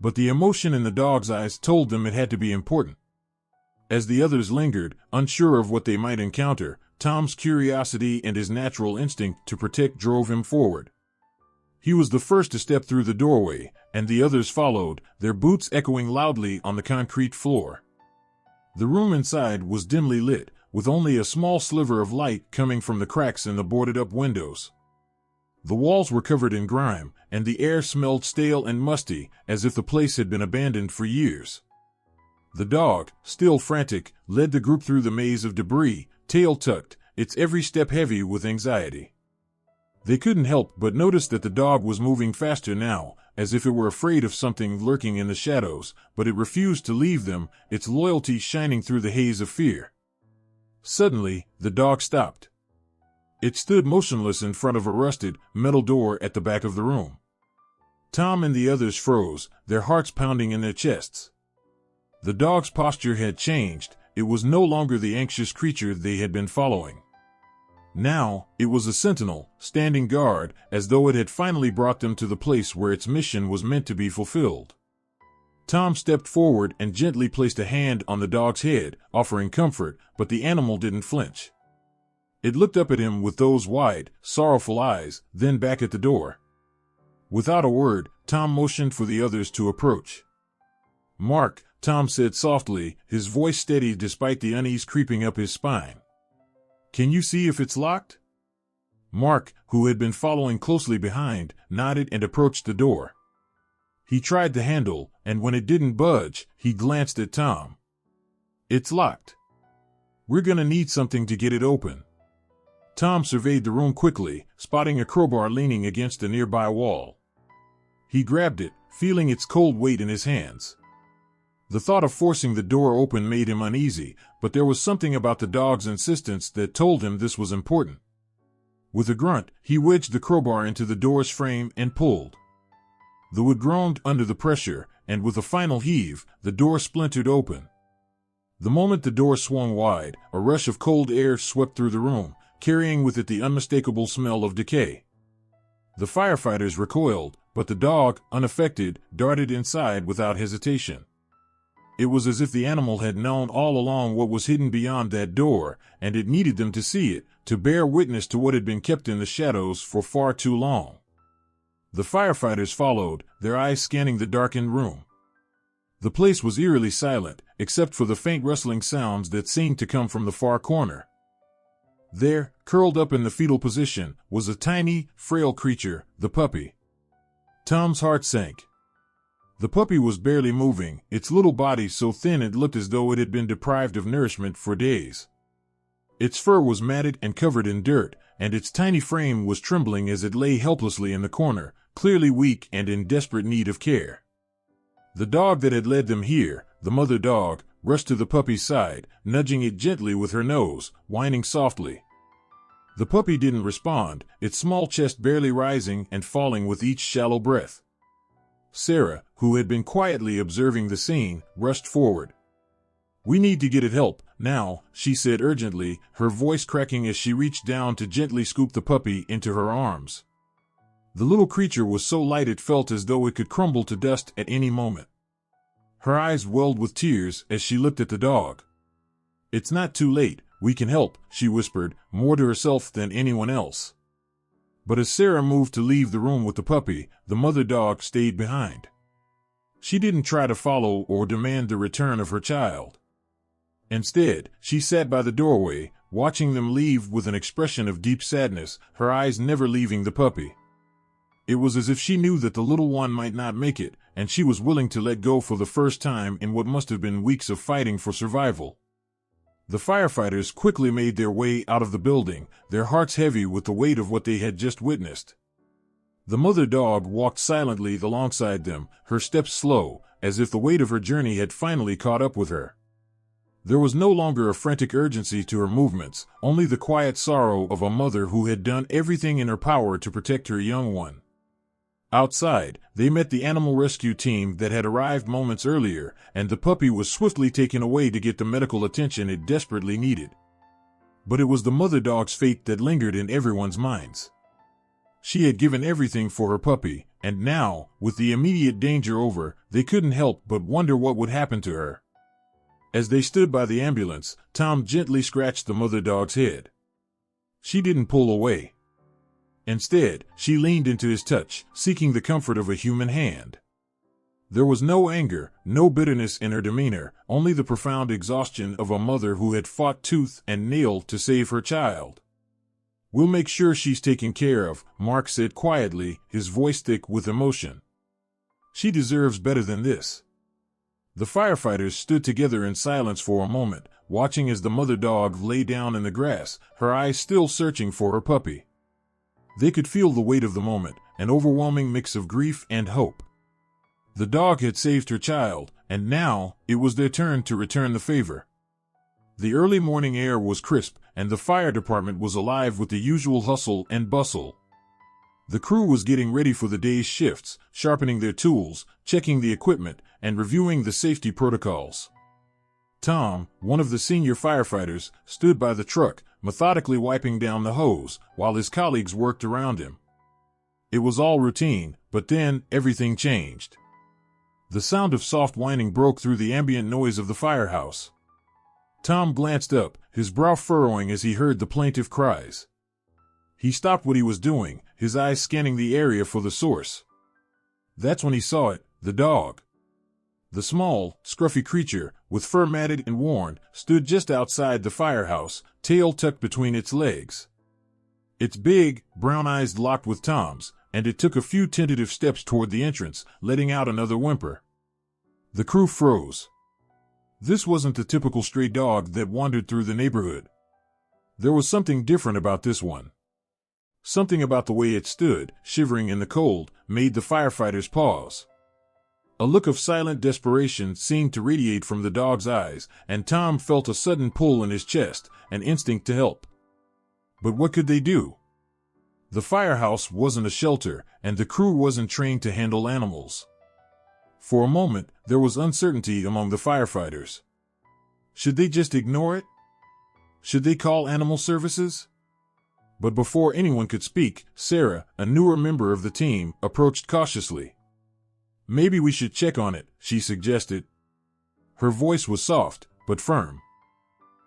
But the emotion in the dog's eyes told them it had to be important. As the others lingered, unsure of what they might encounter, Tom's curiosity and his natural instinct to protect drove him forward. He was the first to step through the doorway, and the others followed, their boots echoing loudly on the concrete floor. The room inside was dimly lit, with only a small sliver of light coming from the cracks in the boarded-up windows. The walls were covered in grime, and the air smelled stale and musty, as if the place had been abandoned for years. The dog, still frantic, led the group through the maze of debris, tail tucked, its every step heavy with anxiety. They couldn't help but notice that the dog was moving faster now, as if it were afraid of something lurking in the shadows, but it refused to leave them, its loyalty shining through the haze of fear. Suddenly, the dog stopped. It stood motionless in front of a rusted, metal door at the back of the room. Tom and the others froze, their hearts pounding in their chests. The dog's posture had changed, it was no longer the anxious creature they had been following. Now, it was a sentinel, standing guard, as though it had finally brought them to the place where its mission was meant to be fulfilled. Tom stepped forward and gently placed a hand on the dog's head, offering comfort, but the animal didn't flinch. It looked up at him with those wide, sorrowful eyes, then back at the door. Without a word, Tom motioned for the others to approach. "Mark," Tom said softly, his voice steady despite the unease creeping up his spine. "Can you see if it's locked?" Mark, who had been following closely behind, nodded and approached the door. He tried the handle, and when it didn't budge, he glanced at Tom. "It's locked. We're gonna need something to get it open." Tom surveyed the room quickly, spotting a crowbar leaning against a nearby wall. He grabbed it, feeling its cold weight in his hands. The thought of forcing the door open made him uneasy, but there was something about the dog's insistence that told him this was important. With a grunt, he wedged the crowbar into the door's frame and pulled. The wood groaned under the pressure, and with a final heave, the door splintered open. The moment the door swung wide, a rush of cold air swept through the room, carrying with it the unmistakable smell of decay. The firefighters recoiled, but the dog, unaffected, darted inside without hesitation. It was as if the animal had known all along what was hidden beyond that door, and it needed them to see it, to bear witness to what had been kept in the shadows for far too long. The firefighters followed, their eyes scanning the darkened room. The place was eerily silent, except for the faint rustling sounds that seemed to come from the far corner. There, curled up in the fetal position, was a tiny, frail creature, the puppy. Tom's heart sank. The puppy was barely moving, its little body so thin it looked as though it had been deprived of nourishment for days. Its fur was matted and covered in dirt, and its tiny frame was trembling as it lay helplessly in the corner, clearly weak and in desperate need of care. The dog that had led them here, the mother dog, rushed to the puppy's side, nudging it gently with her nose, whining softly. The puppy didn't respond, its small chest barely rising and falling with each shallow breath. Sarah, who had been quietly observing the scene, rushed forward. "We need to get it help, now," she said urgently, her voice cracking as she reached down to gently scoop the puppy into her arms. The little creature was so light it felt as though it could crumble to dust at any moment. Her eyes welled with tears as she looked at the dog. "It's not too late, we can help," she whispered, more to herself than anyone else. But as Sarah moved to leave the room with the puppy, the mother dog stayed behind. She didn't try to follow or demand the return of her child. Instead, she sat by the doorway, watching them leave with an expression of deep sadness, her eyes never leaving the puppy. It was as if she knew that the little one might not make it, and she was willing to let go for the first time in what must have been weeks of fighting for survival. The firefighters quickly made their way out of the building, their hearts heavy with the weight of what they had just witnessed. The mother dog walked silently alongside them, her steps slow, as if the weight of her journey had finally caught up with her. There was no longer a frantic urgency to her movements, only the quiet sorrow of a mother who had done everything in her power to protect her young one. Outside, they met the animal rescue team that had arrived moments earlier, and the puppy was swiftly taken away to get the medical attention it desperately needed. But it was the mother dog's fate that lingered in everyone's minds. She had given everything for her puppy, and now, with the immediate danger over, they couldn't help but wonder what would happen to her. As they stood by the ambulance, Tom gently scratched the mother dog's head. She didn't pull away. Instead, she leaned into his touch, seeking the comfort of a human hand. There was no anger, no bitterness in her demeanor, only the profound exhaustion of a mother who had fought tooth and nail to save her child. "We'll make sure she's taken care of," Mark said quietly, his voice thick with emotion. "She deserves better than this." The firefighters stood together in silence for a moment, watching as the mother dog lay down in the grass, her eyes still searching for her puppy. They could feel the weight of the moment, an overwhelming mix of grief and hope. The dog had saved her child, and now it was their turn to return the favor. The early morning air was crisp, and the fire department was alive with the usual hustle and bustle. The crew was getting ready for the day's shifts, sharpening their tools, checking the equipment, and reviewing the safety protocols. Tom, one of the senior firefighters, stood by the truck, methodically wiping down the hose, while his colleagues worked around him. It was all routine, but then everything changed. The sound of soft whining broke through the ambient noise of the firehouse. Tom glanced up, his brow furrowing as he heard the plaintive cries. He stopped what he was doing, his eyes scanning the area for the source. That's when he saw it, the dog. The small, scruffy creature, with fur matted and worn, stood just outside the firehouse, tail tucked between its legs. Its big, brown eyes locked with Tom's, and it took a few tentative steps toward the entrance, letting out another whimper. The crew froze. This wasn't the typical stray dog that wandered through the neighborhood. There was something different about this one. Something about the way it stood, shivering in the cold, made the firefighters pause. A look of silent desperation seemed to radiate from the dog's eyes, and Tom felt a sudden pull in his chest, an instinct to help. But what could they do? The firehouse wasn't a shelter, and the crew wasn't trained to handle animals. For a moment, there was uncertainty among the firefighters. Should they just ignore it? Should they call animal services? But before anyone could speak, Sarah, a newer member of the team, approached cautiously. "Maybe we should check on it," she suggested. Her voice was soft, but firm.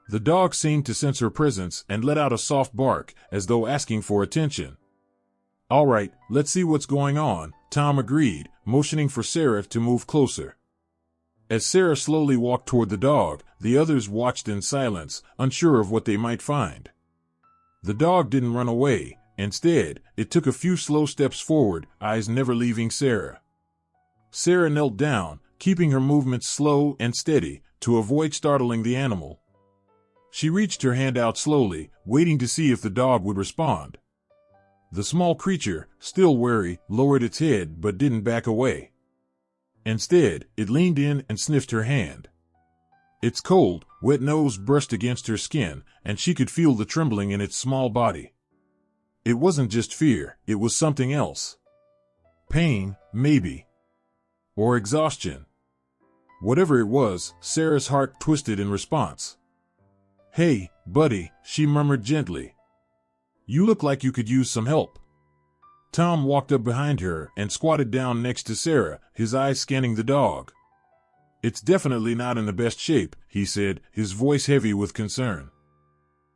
The dog seemed to sense her presence and let out a soft bark, as though asking for attention. "All right, let's see what's going on," Tom agreed, motioning for Sarah to move closer. As Sarah slowly walked toward the dog, the others watched in silence, unsure of what they might find. The dog didn't run away. Instead, it took a few slow steps forward, eyes never leaving Sarah. Sarah knelt down, keeping her movements slow and steady, to avoid startling the animal. She reached her hand out slowly, waiting to see if the dog would respond. The small creature, still wary, lowered its head but didn't back away. Instead, it leaned in and sniffed her hand. Its cold, wet nose brushed against her skin, and she could feel the trembling in its small body. It wasn't just fear, it was something else. Pain, maybe. Or exhaustion. Whatever it was, Sarah's heart twisted in response. "Hey, buddy," she murmured gently. "You look like you could use some help." Tom walked up behind her and squatted down next to Sarah, his eyes scanning the dog. "It's definitely not in the best shape," he said, his voice heavy with concern.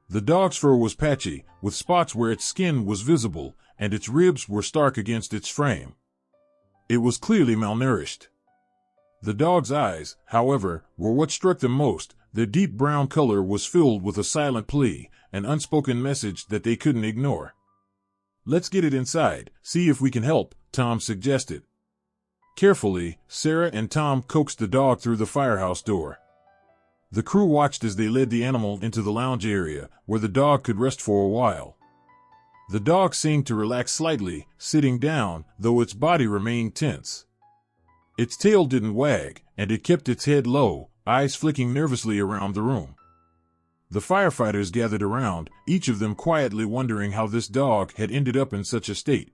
The dog's fur was patchy, with spots where its skin was visible, and its ribs were stark against its frame. It was clearly malnourished. The dog's eyes, however, were what struck them most. Their deep brown color was filled with a silent plea, an unspoken message that they couldn't ignore. "Let's get it inside, see if we can help," Tom suggested. Carefully, Sarah and Tom coaxed the dog through the firehouse door. The crew watched as they led the animal into the lounge area, where the dog could rest for a while. The dog seemed to relax slightly, sitting down, though its body remained tense. Its tail didn't wag, and it kept its head low, eyes flicking nervously around the room. The firefighters gathered around, each of them quietly wondering how this dog had ended up in such a state.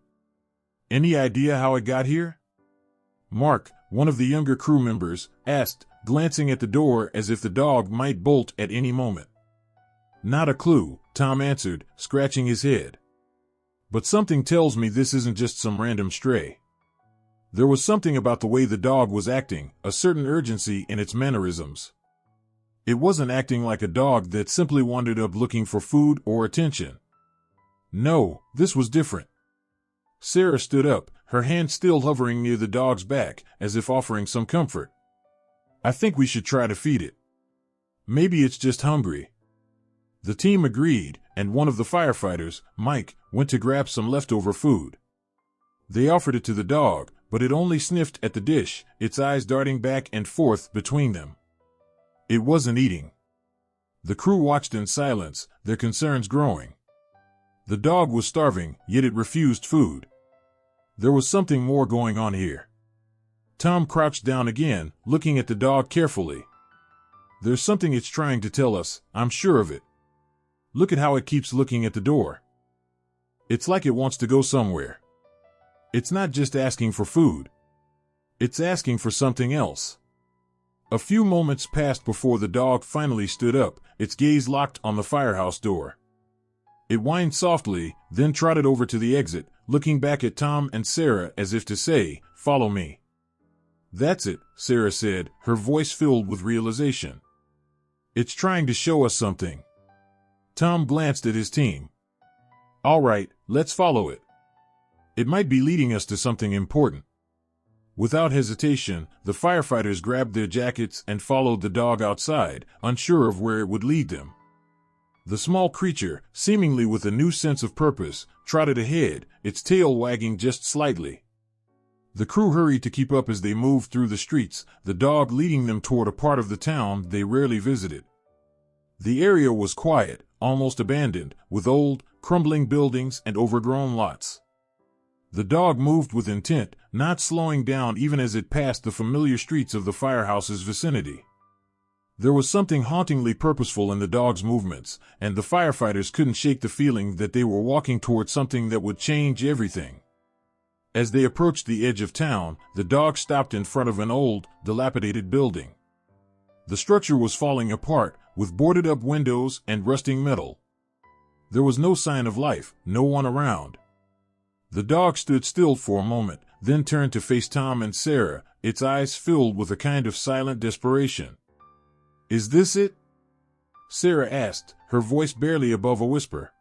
"Any idea how it got here?" Mark, one of the younger crew members, asked, glancing at the door as if the dog might bolt at any moment. "Not a clue," Tom answered, scratching his head. "But something tells me this isn't just some random stray." There was something about the way the dog was acting, a certain urgency in its mannerisms. It wasn't acting like a dog that simply wandered up looking for food or attention. No, this was different. Sarah stood up, her hand still hovering near the dog's back, as if offering some comfort. "I think we should try to feed it. Maybe it's just hungry." The team agreed, and one of the firefighters, Mike, went to grab some leftover food. They offered it to the dog, but it only sniffed at the dish, its eyes darting back and forth between them. It wasn't eating. The crew watched in silence, their concerns growing. The dog was starving, yet it refused food. There was something more going on here. Tom crouched down again, looking at the dog carefully. "There's something it's trying to tell us, I'm sure of it. Look at how it keeps looking at the door. It's like it wants to go somewhere. It's not just asking for food. It's asking for something else." A few moments passed before the dog finally stood up, its gaze locked on the firehouse door. It whined softly, then trotted over to the exit, looking back at Tom and Sarah as if to say, "Follow me." "That's it," Sarah said, her voice filled with realization. "It's trying to show us something." Tom glanced at his team. "All right, let's follow it. It might be leading us to something important." Without hesitation, the firefighters grabbed their jackets and followed the dog outside, unsure of where it would lead them. The small creature, seemingly with a new sense of purpose, trotted ahead, its tail wagging just slightly. The crew hurried to keep up as they moved through the streets, the dog leading them toward a part of the town they rarely visited. The area was quiet, almost abandoned, with old, crumbling buildings and overgrown lots. The dog moved with intent, not slowing down even as it passed the familiar streets of the firehouse's vicinity. There was something hauntingly purposeful in the dog's movements, and the firefighters couldn't shake the feeling that they were walking toward something that would change everything. As they approached the edge of town, the dog stopped in front of an old, dilapidated building. The structure was falling apart, with boarded-up windows and rusting metal. There was no sign of life, no one around. The dog stood still for a moment, then turned to face Tom and Sarah, its eyes filled with a kind of silent desperation. "Is this it?" Sarah asked, her voice barely above a whisper.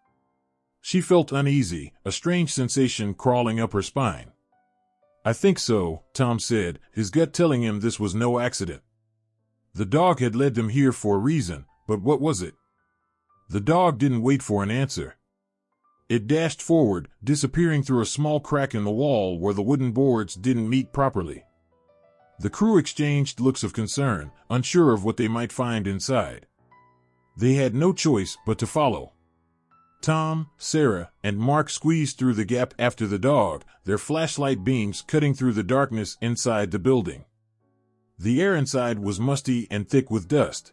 She felt uneasy, a strange sensation crawling up her spine. "I think so," Tom said, his gut telling him this was no accident. The dog had led them here for a reason, but what was it? The dog didn't wait for an answer. It dashed forward, disappearing through a small crack in the wall where the wooden boards didn't meet properly. The crew exchanged looks of concern, unsure of what they might find inside. They had no choice but to follow. Tom, Sarah, and Mark squeezed through the gap after the dog, their flashlight beams cutting through the darkness inside the building. The air inside was musty and thick with dust.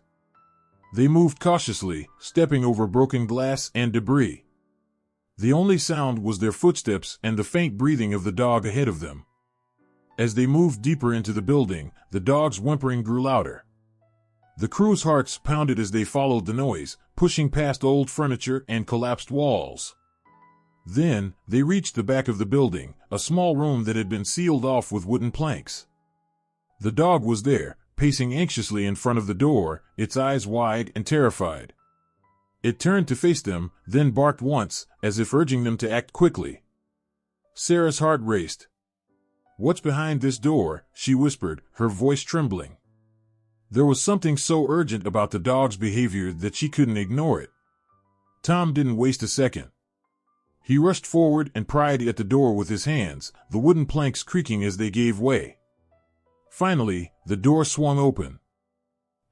They moved cautiously, stepping over broken glass and debris. The only sound was their footsteps and the faint breathing of the dog ahead of them. As they moved deeper into the building, the dog's whimpering grew louder. The crew's hearts pounded as they followed the noise, pushing past old furniture and collapsed walls. Then, they reached the back of the building, a small room that had been sealed off with wooden planks. The dog was there, pacing anxiously in front of the door, its eyes wide and terrified. It turned to face them, then barked once, as if urging them to act quickly. Sarah's heart raced. "What's behind this door?" she whispered, her voice trembling. There was something so urgent about the dog's behavior that she couldn't ignore it. Tom didn't waste a second. He rushed forward and pried at the door with his hands, the wooden planks creaking as they gave way. Finally, the door swung open.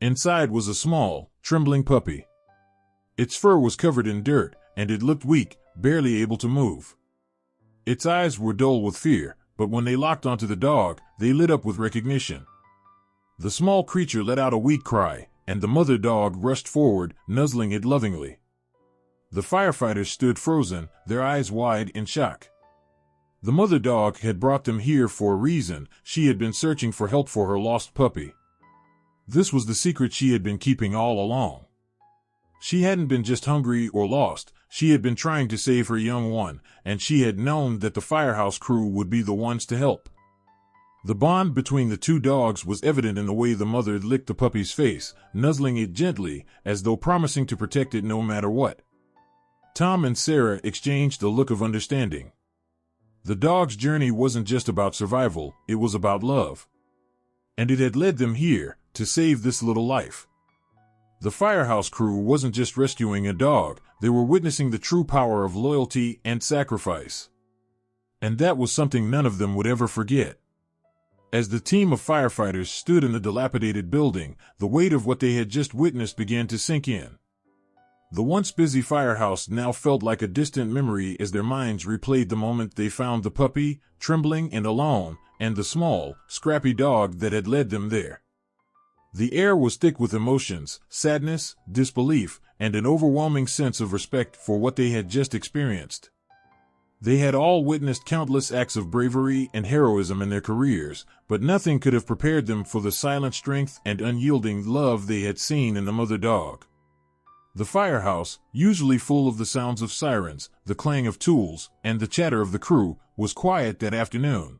Inside was a small, trembling puppy. Its fur was covered in dirt, and it looked weak, barely able to move. Its eyes were dull with fear, but when they locked onto the dog, they lit up with recognition. The small creature let out a weak cry, and the mother dog rushed forward, nuzzling it lovingly. The firefighters stood frozen, their eyes wide in shock. The mother dog had brought them here for a reason. She had been searching for help for her lost puppy. This was the secret she had been keeping all along. She hadn't been just hungry or lost, she had been trying to save her young one, and she had known that the firehouse crew would be the ones to help. The bond between the two dogs was evident in the way the mother licked the puppy's face, nuzzling it gently, as though promising to protect it no matter what. Tom and Sarah exchanged a look of understanding. The dog's journey wasn't just about survival, it was about love. And it had led them here, to save this little life. The firehouse crew wasn't just rescuing a dog, they were witnessing the true power of loyalty and sacrifice. And that was something none of them would ever forget. As the team of firefighters stood in the dilapidated building, the weight of what they had just witnessed began to sink in. The once busy firehouse now felt like a distant memory as their minds replayed the moment they found the puppy, trembling and alone, and the small, scrappy dog that had led them there. The air was thick with emotions, sadness, disbelief, and an overwhelming sense of respect for what they had just experienced. They had all witnessed countless acts of bravery and heroism in their careers, but nothing could have prepared them for the silent strength and unyielding love they had seen in the mother dog. The firehouse, usually full of the sounds of sirens, the clang of tools, and the chatter of the crew, was quiet that afternoon.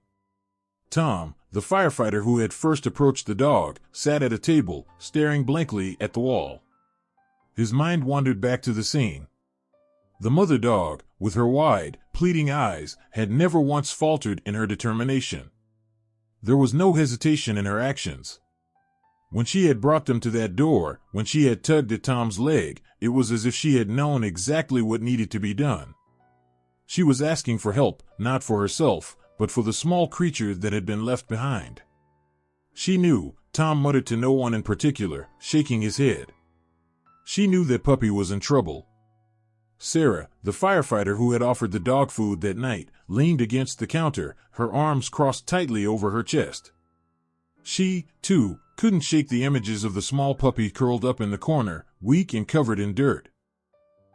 Tom, the firefighter who had first approached the dog, sat at a table, staring blankly at the wall. His mind wandered back to the scene. The mother dog, with her wide, pleading eyes, had never once faltered in her determination. There was no hesitation in her actions. When she had brought them to that door, when she had tugged at Tom's leg, it was as if she had known exactly what needed to be done. She was asking for help, not for herself, but for the small creature that had been left behind. She knew, Tom muttered to no one in particular, shaking his head. She knew that puppy was in trouble. Sarah, the firefighter who had offered the dog food that night, leaned against the counter, her arms crossed tightly over her chest. She, too, couldn't shake the images of the small puppy curled up in the corner, weak and covered in dirt.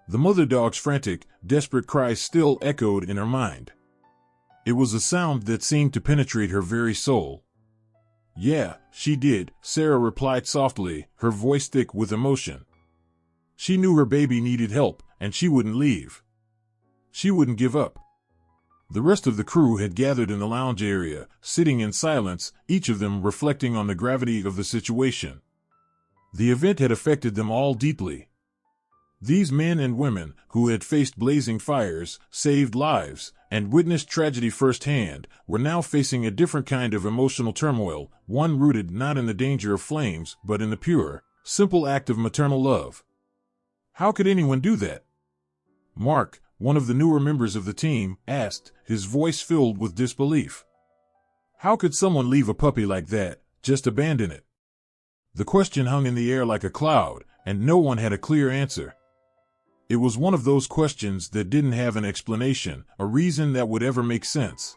The mother dog's frantic, desperate cries still echoed in her mind. It was a sound that seemed to penetrate her very soul. "Yeah, she did," Sarah replied softly, her voice thick with emotion. She knew her baby needed help, and she wouldn't leave. She wouldn't give up. The rest of the crew had gathered in the lounge area, sitting in silence, each of them reflecting on the gravity of the situation. The event had affected them all deeply. These men and women, who had faced blazing fires, saved lives, and witnessed tragedy firsthand, were now facing a different kind of emotional turmoil, one rooted not in the danger of flames, but in the pure, simple act of maternal love. How could anyone do that? Mark, one of the newer members of the team, asked, his voice filled with disbelief. How could someone leave a puppy like that, just abandon it? The question hung in the air like a cloud, and no one had a clear answer. It was one of those questions that didn't have an explanation, a reason that would ever make sense.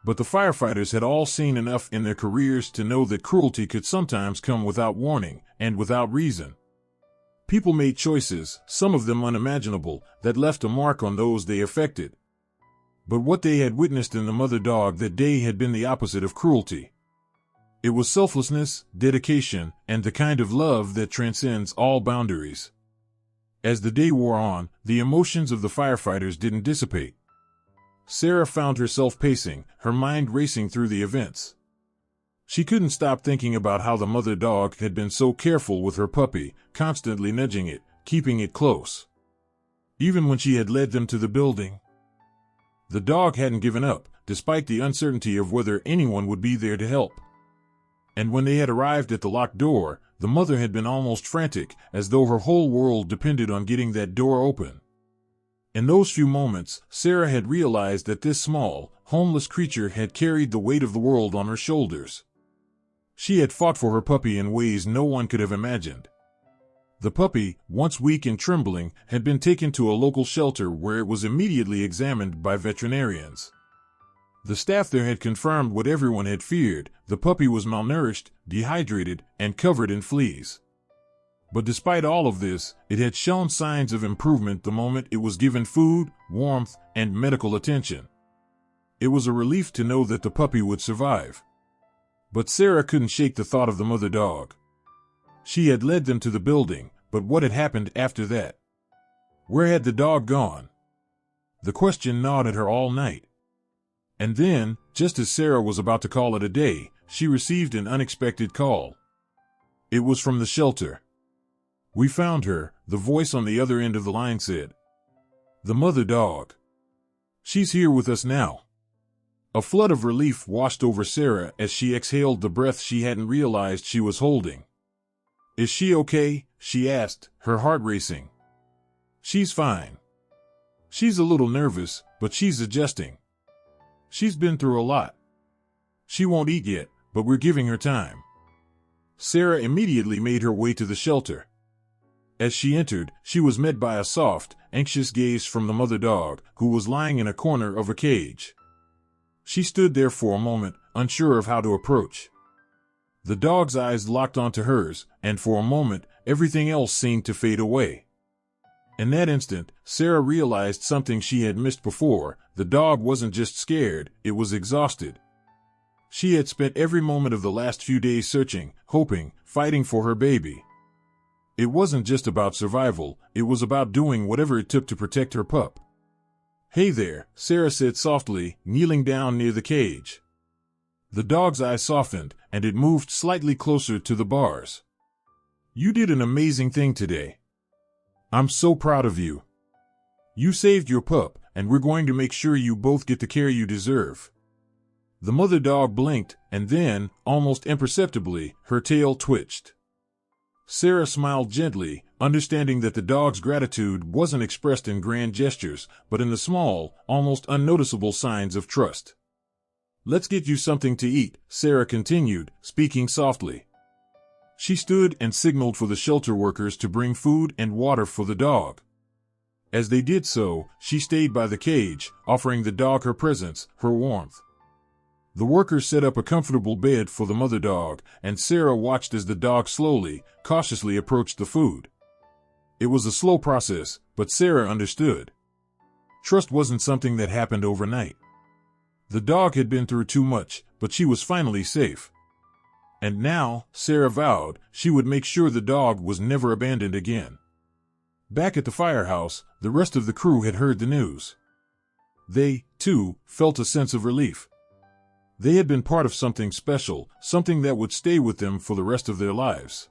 But the firefighters had all seen enough in their careers to know that cruelty could sometimes come without warning, and without reason. People made choices, some of them unimaginable, that left a mark on those they affected. But what they had witnessed in the mother dog that day had been the opposite of cruelty. It was selflessness, dedication, and the kind of love that transcends all boundaries. As the day wore on, the emotions of the firefighters didn't dissipate. Sarah found herself pacing, her mind racing through the events. She couldn't stop thinking about how the mother dog had been so careful with her puppy, constantly nudging it, keeping it close. Even when she had led them to the building. The dog hadn't given up, despite the uncertainty of whether anyone would be there to help. And when they had arrived at the locked door, the mother had been almost frantic, as though her whole world depended on getting that door open. In those few moments, Sarah had realized that this small, homeless creature had carried the weight of the world on her shoulders. She had fought for her puppy in ways no one could have imagined. The puppy, once weak and trembling, had been taken to a local shelter where it was immediately examined by veterinarians. The staff there had confirmed what everyone had feared: the puppy was malnourished, dehydrated, and covered in fleas. But despite all of this, it had shown signs of improvement the moment it was given food, warmth, and medical attention. It was a relief to know that the puppy would survive. But Sarah couldn't shake the thought of the mother dog. She had led them to the building, but what had happened after that? Where had the dog gone? The question gnawed at her all night. And then, just as Sarah was about to call it a day, she received an unexpected call. It was from the shelter. "We found her," the voice on the other end of the line said. "The mother dog. She's here with us now." A flood of relief washed over Sarah as she exhaled the breath she hadn't realized she was holding. "Is she okay?" she asked, her heart racing. "She's fine. She's a little nervous, but she's adjusting. She's been through a lot. She won't eat yet, but we're giving her time." Sarah immediately made her way to the shelter. As she entered, she was met by a soft, anxious gaze from the mother dog, who was lying in a corner of a cage. She stood there for a moment, unsure of how to approach. The dog's eyes locked onto hers, and for a moment, everything else seemed to fade away. In that instant, Sarah realized something she had missed before: the dog wasn't just scared, it was exhausted. She had spent every moment of the last few days searching, hoping, fighting for her baby. It wasn't just about survival, it was about doing whatever it took to protect her pup. "Hey there," Sarah said softly, kneeling down near the cage. The dog's eye softened, and it moved slightly closer to the bars. "You did an amazing thing today. I'm so proud of you. You saved your pup, and we're going to make sure you both get the care you deserve." The mother dog blinked, and then, almost imperceptibly, her tail twitched. Sarah smiled gently, understanding that the dog's gratitude wasn't expressed in grand gestures, but in the small, almost unnoticeable signs of trust. "Let's get you something to eat," Sarah continued, speaking softly. She stood and signaled for the shelter workers to bring food and water for the dog. As they did so, she stayed by the cage, offering the dog her presence, her warmth. The workers set up a comfortable bed for the mother dog, and Sarah watched as the dog slowly, cautiously approached the food. It was a slow process, but Sarah understood. Trust wasn't something that happened overnight. The dog had been through too much, but she was finally safe. And now, Sarah vowed, she would make sure the dog was never abandoned again. Back at the firehouse, the rest of the crew had heard the news. They, too, felt a sense of relief. They had been part of something special, something that would stay with them for the rest of their lives.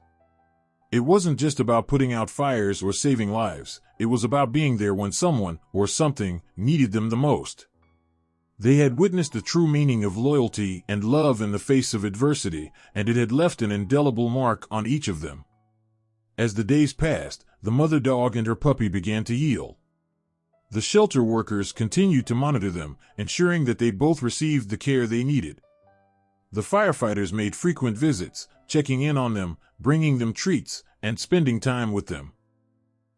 It wasn't just about putting out fires or saving lives, it was about being there when someone, or something, needed them the most. They had witnessed the true meaning of loyalty and love in the face of adversity, and it had left an indelible mark on each of them. As the days passed, the mother dog and her puppy began to yield. The shelter workers continued to monitor them, ensuring that they both received the care they needed. The firefighters made frequent visits, checking in on them, bringing them treats, and spending time with them.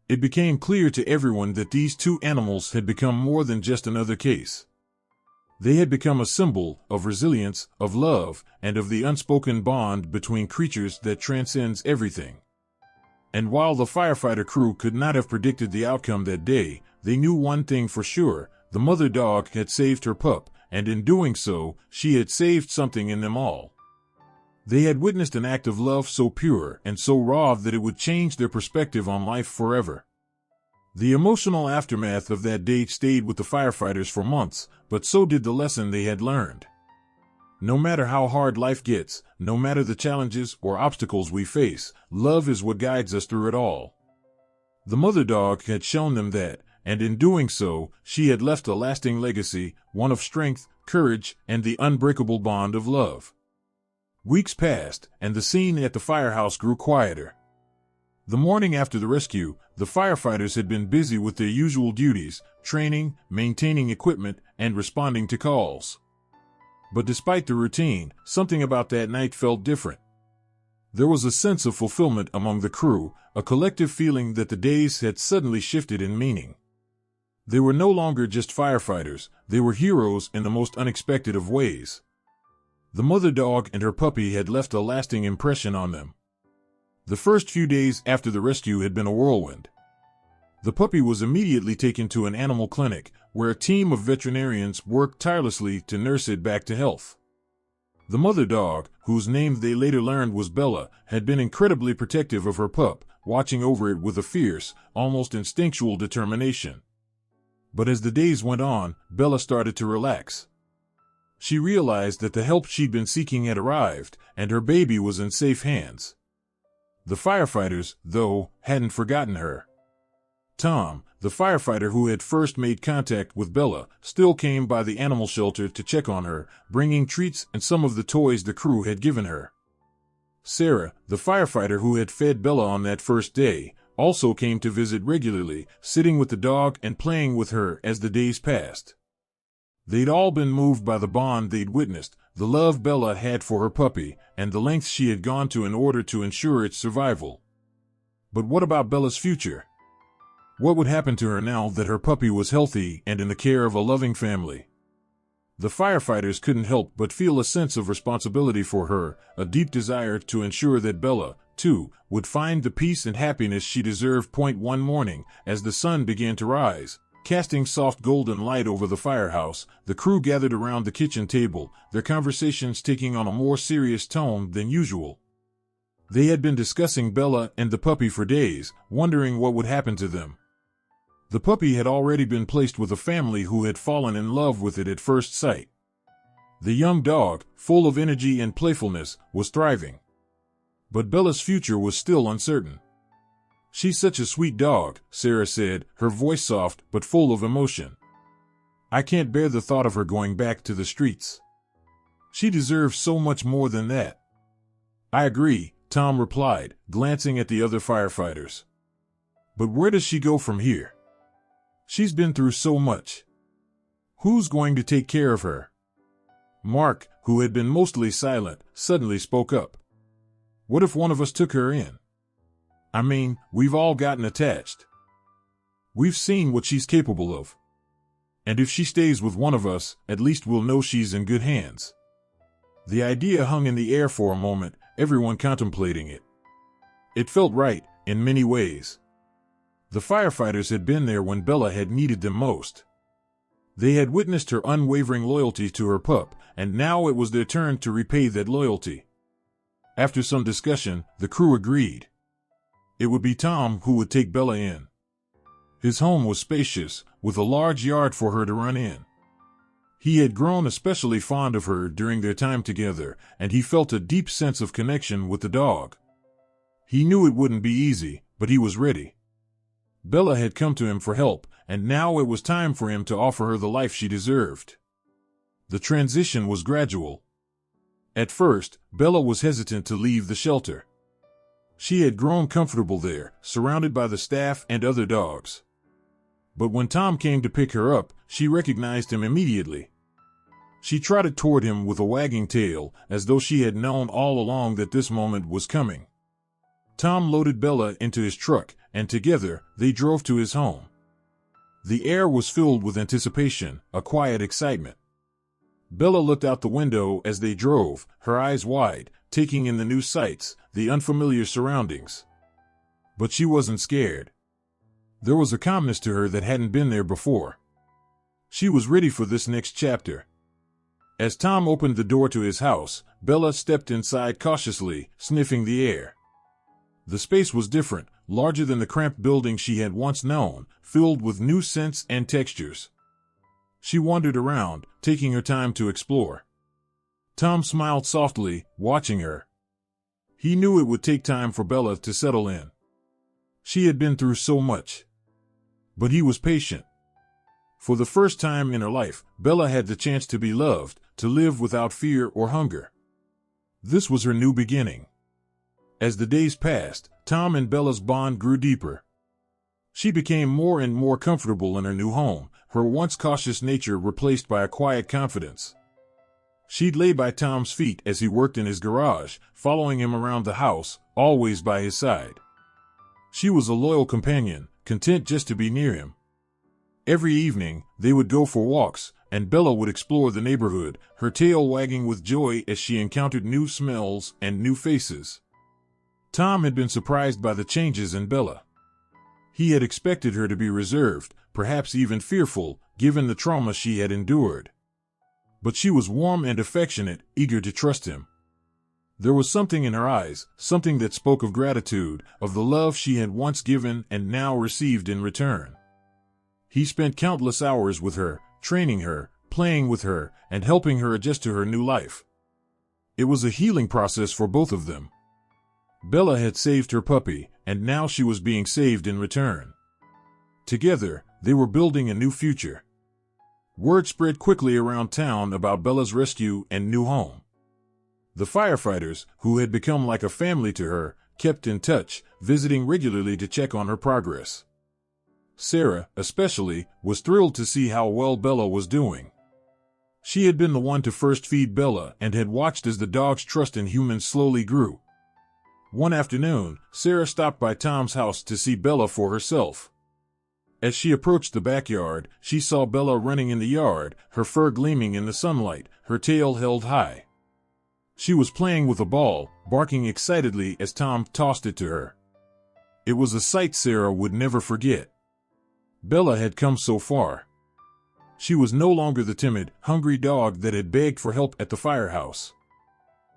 It became clear to everyone that these two animals had become more than just another case. They had become a symbol of resilience, of love, and of the unspoken bond between creatures that transcends everything. And while the firefighter crew could not have predicted the outcome that day, they knew one thing for sure: the mother dog had saved her pup, and in doing so, she had saved something in them all. They had witnessed an act of love so pure and so raw that it would change their perspective on life forever. The emotional aftermath of that day stayed with the firefighters for months, but so did the lesson they had learned. No matter how hard life gets, no matter the challenges or obstacles we face, love is what guides us through it all. The mother dog had shown them that, and in doing so, she had left a lasting legacy, one of strength, courage, and the unbreakable bond of love. Weeks passed, and the scene at the firehouse grew quieter. The morning after the rescue, the firefighters had been busy with their usual duties, training, maintaining equipment, and responding to calls. But despite the routine, something about that night felt different. There was a sense of fulfillment among the crew, a collective feeling that the days had suddenly shifted in meaning. They were no longer just firefighters, they were heroes in the most unexpected of ways. The mother dog and her puppy had left a lasting impression on them. The first few days after the rescue had been a whirlwind. The puppy was immediately taken to an animal clinic, where a team of veterinarians worked tirelessly to nurse it back to health. The mother dog, whose name they later learned was Bella, had been incredibly protective of her pup, watching over it with a fierce, almost instinctual determination. But as the days went on, Bella started to relax. She realized that the help she'd been seeking had arrived, and her baby was in safe hands. The firefighters, though, hadn't forgotten her. Tom, the firefighter who had first made contact with Bella, still came by the animal shelter to check on her, bringing treats and some of the toys the crew had given her. Sarah, the firefighter who had fed Bella on that first day, also came to visit regularly, sitting with the dog and playing with her as the days passed. They'd all been moved by the bond they'd witnessed, the love Bella had for her puppy, and the lengths she had gone to in order to ensure its survival. But what about Bella's future? What would happen to her now that her puppy was healthy and in the care of a loving family? The firefighters couldn't help but feel a sense of responsibility for her, a deep desire to ensure that Bella, too, would find the peace and happiness she deserved. One morning, as the sun began to rise, casting soft golden light over the firehouse, the crew gathered around the kitchen table, their conversations taking on a more serious tone than usual. They had been discussing Bella and the puppy for days, wondering what would happen to them. The puppy had already been placed with a family who had fallen in love with it at first sight. The young dog, full of energy and playfulness, was thriving. But Bella's future was still uncertain. "She's such a sweet dog," Sarah said, her voice soft but full of emotion. "I can't bear the thought of her going back to the streets. She deserves so much more than that." "I agree," Tom replied, glancing at the other firefighters. "But where does she go from here? She's been through so much. Who's going to take care of her?" Mark, who had been mostly silent, suddenly spoke up. "What if one of us took her in? I mean, we've all gotten attached. We've seen what she's capable of. And if she stays with one of us, at least we'll know she's in good hands." The idea hung in the air for a moment, everyone contemplating it. It felt right, in many ways. The firefighters had been there when Bella had needed them most. They had witnessed her unwavering loyalty to her pup, and now it was their turn to repay that loyalty. After some discussion, the crew agreed. It would be Tom who would take Bella in. His home was spacious, with a large yard for her to run in. He had grown especially fond of her during their time together, and he felt a deep sense of connection with the dog. He knew it wouldn't be easy, but he was ready. Bella had come to him for help, and now it was time for him to offer her the life she deserved. The transition was gradual. At first, Bella was hesitant to leave the shelter. She had grown comfortable there, surrounded by the staff and other dogs. But when Tom came to pick her up, she recognized him immediately. She trotted toward him with a wagging tail, as though she had known all along that this moment was coming. Tom loaded Bella into his truck, and together, they drove to his home. The air was filled with anticipation, a quiet excitement. Bella looked out the window as they drove, her eyes wide, taking in the new sights, the unfamiliar surroundings. But she wasn't scared. There was a calmness to her that hadn't been there before. She was ready for this next chapter. As Tom opened the door to his house, Bella stepped inside cautiously, sniffing the air. The space was different, larger than the cramped building she had once known, filled with new scents and textures. She wandered around, taking her time to explore. Tom smiled softly, watching her. He knew it would take time for Bella to settle in. She had been through so much. But he was patient. For the first time in her life, Bella had the chance to be loved, to live without fear or hunger. This was her new beginning. As the days passed, Tom and Bella's bond grew deeper. She became more and more comfortable in her new home, her once cautious nature replaced by a quiet confidence. She'd lay by Tom's feet as he worked in his garage, following him around the house, always by his side. She was a loyal companion, content just to be near him. Every evening, they would go for walks, and Bella would explore the neighborhood, her tail wagging with joy as she encountered new smells and new faces. Tom had been surprised by the changes in Bella. He had expected her to be reserved, perhaps even fearful, given the trauma she had endured. But she was warm and affectionate, eager to trust him. There was something in her eyes, something that spoke of gratitude, of the love she had once given and now received in return. He spent countless hours with her, training her, playing with her, and helping her adjust to her new life. It was a healing process for both of them. Bella had saved her puppy, and now she was being saved in return. Together, they were building a new future. Word spread quickly around town about Bella's rescue and new home. The firefighters, who had become like a family to her, kept in touch, visiting regularly to check on her progress. Sarah, especially, was thrilled to see how well Bella was doing. She had been the one to first feed Bella and had watched as the dog's trust in humans slowly grew. One afternoon, Sarah stopped by Tom's house to see Bella for herself. As she approached the backyard, she saw Bella running in the yard, her fur gleaming in the sunlight, her tail held high. She was playing with a ball, barking excitedly as Tom tossed it to her. It was a sight Sarah would never forget. Bella had come so far. She was no longer the timid, hungry dog that had begged for help at the firehouse.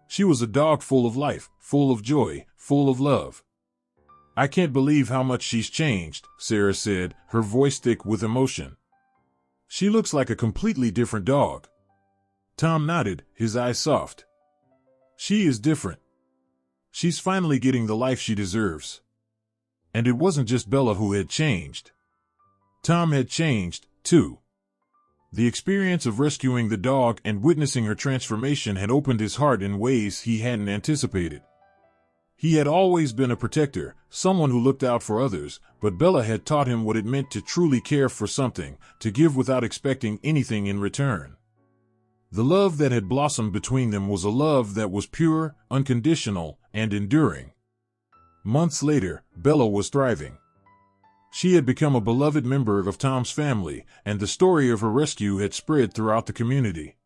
She was a dog full of life, full of joy, full of love. "I can't believe how much she's changed," Sarah said, her voice thick with emotion. "She looks like a completely different dog." Tom nodded, his eyes soft. "She is different. She's finally getting the life she deserves." And it wasn't just Bella who had changed. Tom had changed, too. The experience of rescuing the dog and witnessing her transformation had opened his heart in ways he hadn't anticipated. He had always been a protector, someone who looked out for others, but Bella had taught him what it meant to truly care for something, to give without expecting anything in return. The love that had blossomed between them was a love that was pure, unconditional, and enduring. Months later, Bella was thriving. She had become a beloved member of Tom's family, and the story of her rescue had spread throughout the community.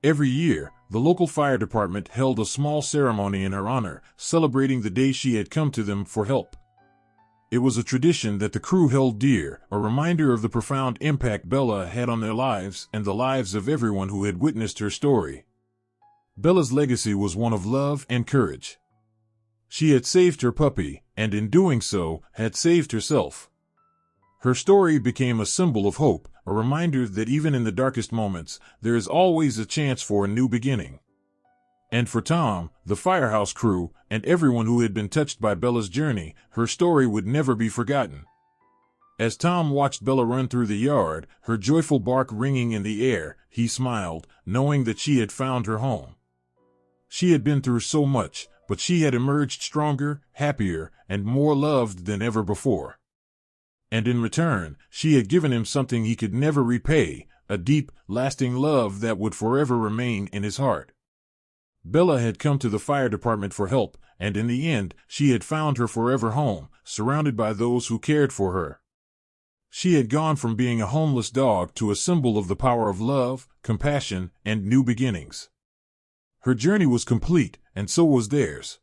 Every year, the local fire department held a small ceremony in her honor, celebrating the day she had come to them for help. It was a tradition that the crew held dear, a reminder of the profound impact Bella had on their lives and the lives of everyone who had witnessed her story. Bella's legacy was one of love and courage. She had saved her puppy, and in doing so, had saved herself. Her story became a symbol of hope, a reminder that even in the darkest moments, there is always a chance for a new beginning. And for Tom, the firehouse crew, and everyone who had been touched by Bella's journey, her story would never be forgotten. As Tom watched Bella run through the yard, her joyful bark ringing in the air, he smiled, knowing that she had found her home. She had been through so much, but she had emerged stronger, happier, and more loved than ever before. And in return, she had given him something he could never repay, a deep, lasting love that would forever remain in his heart. Bella had come to the fire department for help, and in the end, she had found her forever home, surrounded by those who cared for her. She had gone from being a homeless dog to a symbol of the power of love, compassion, and new beginnings. Her journey was complete, and so was theirs.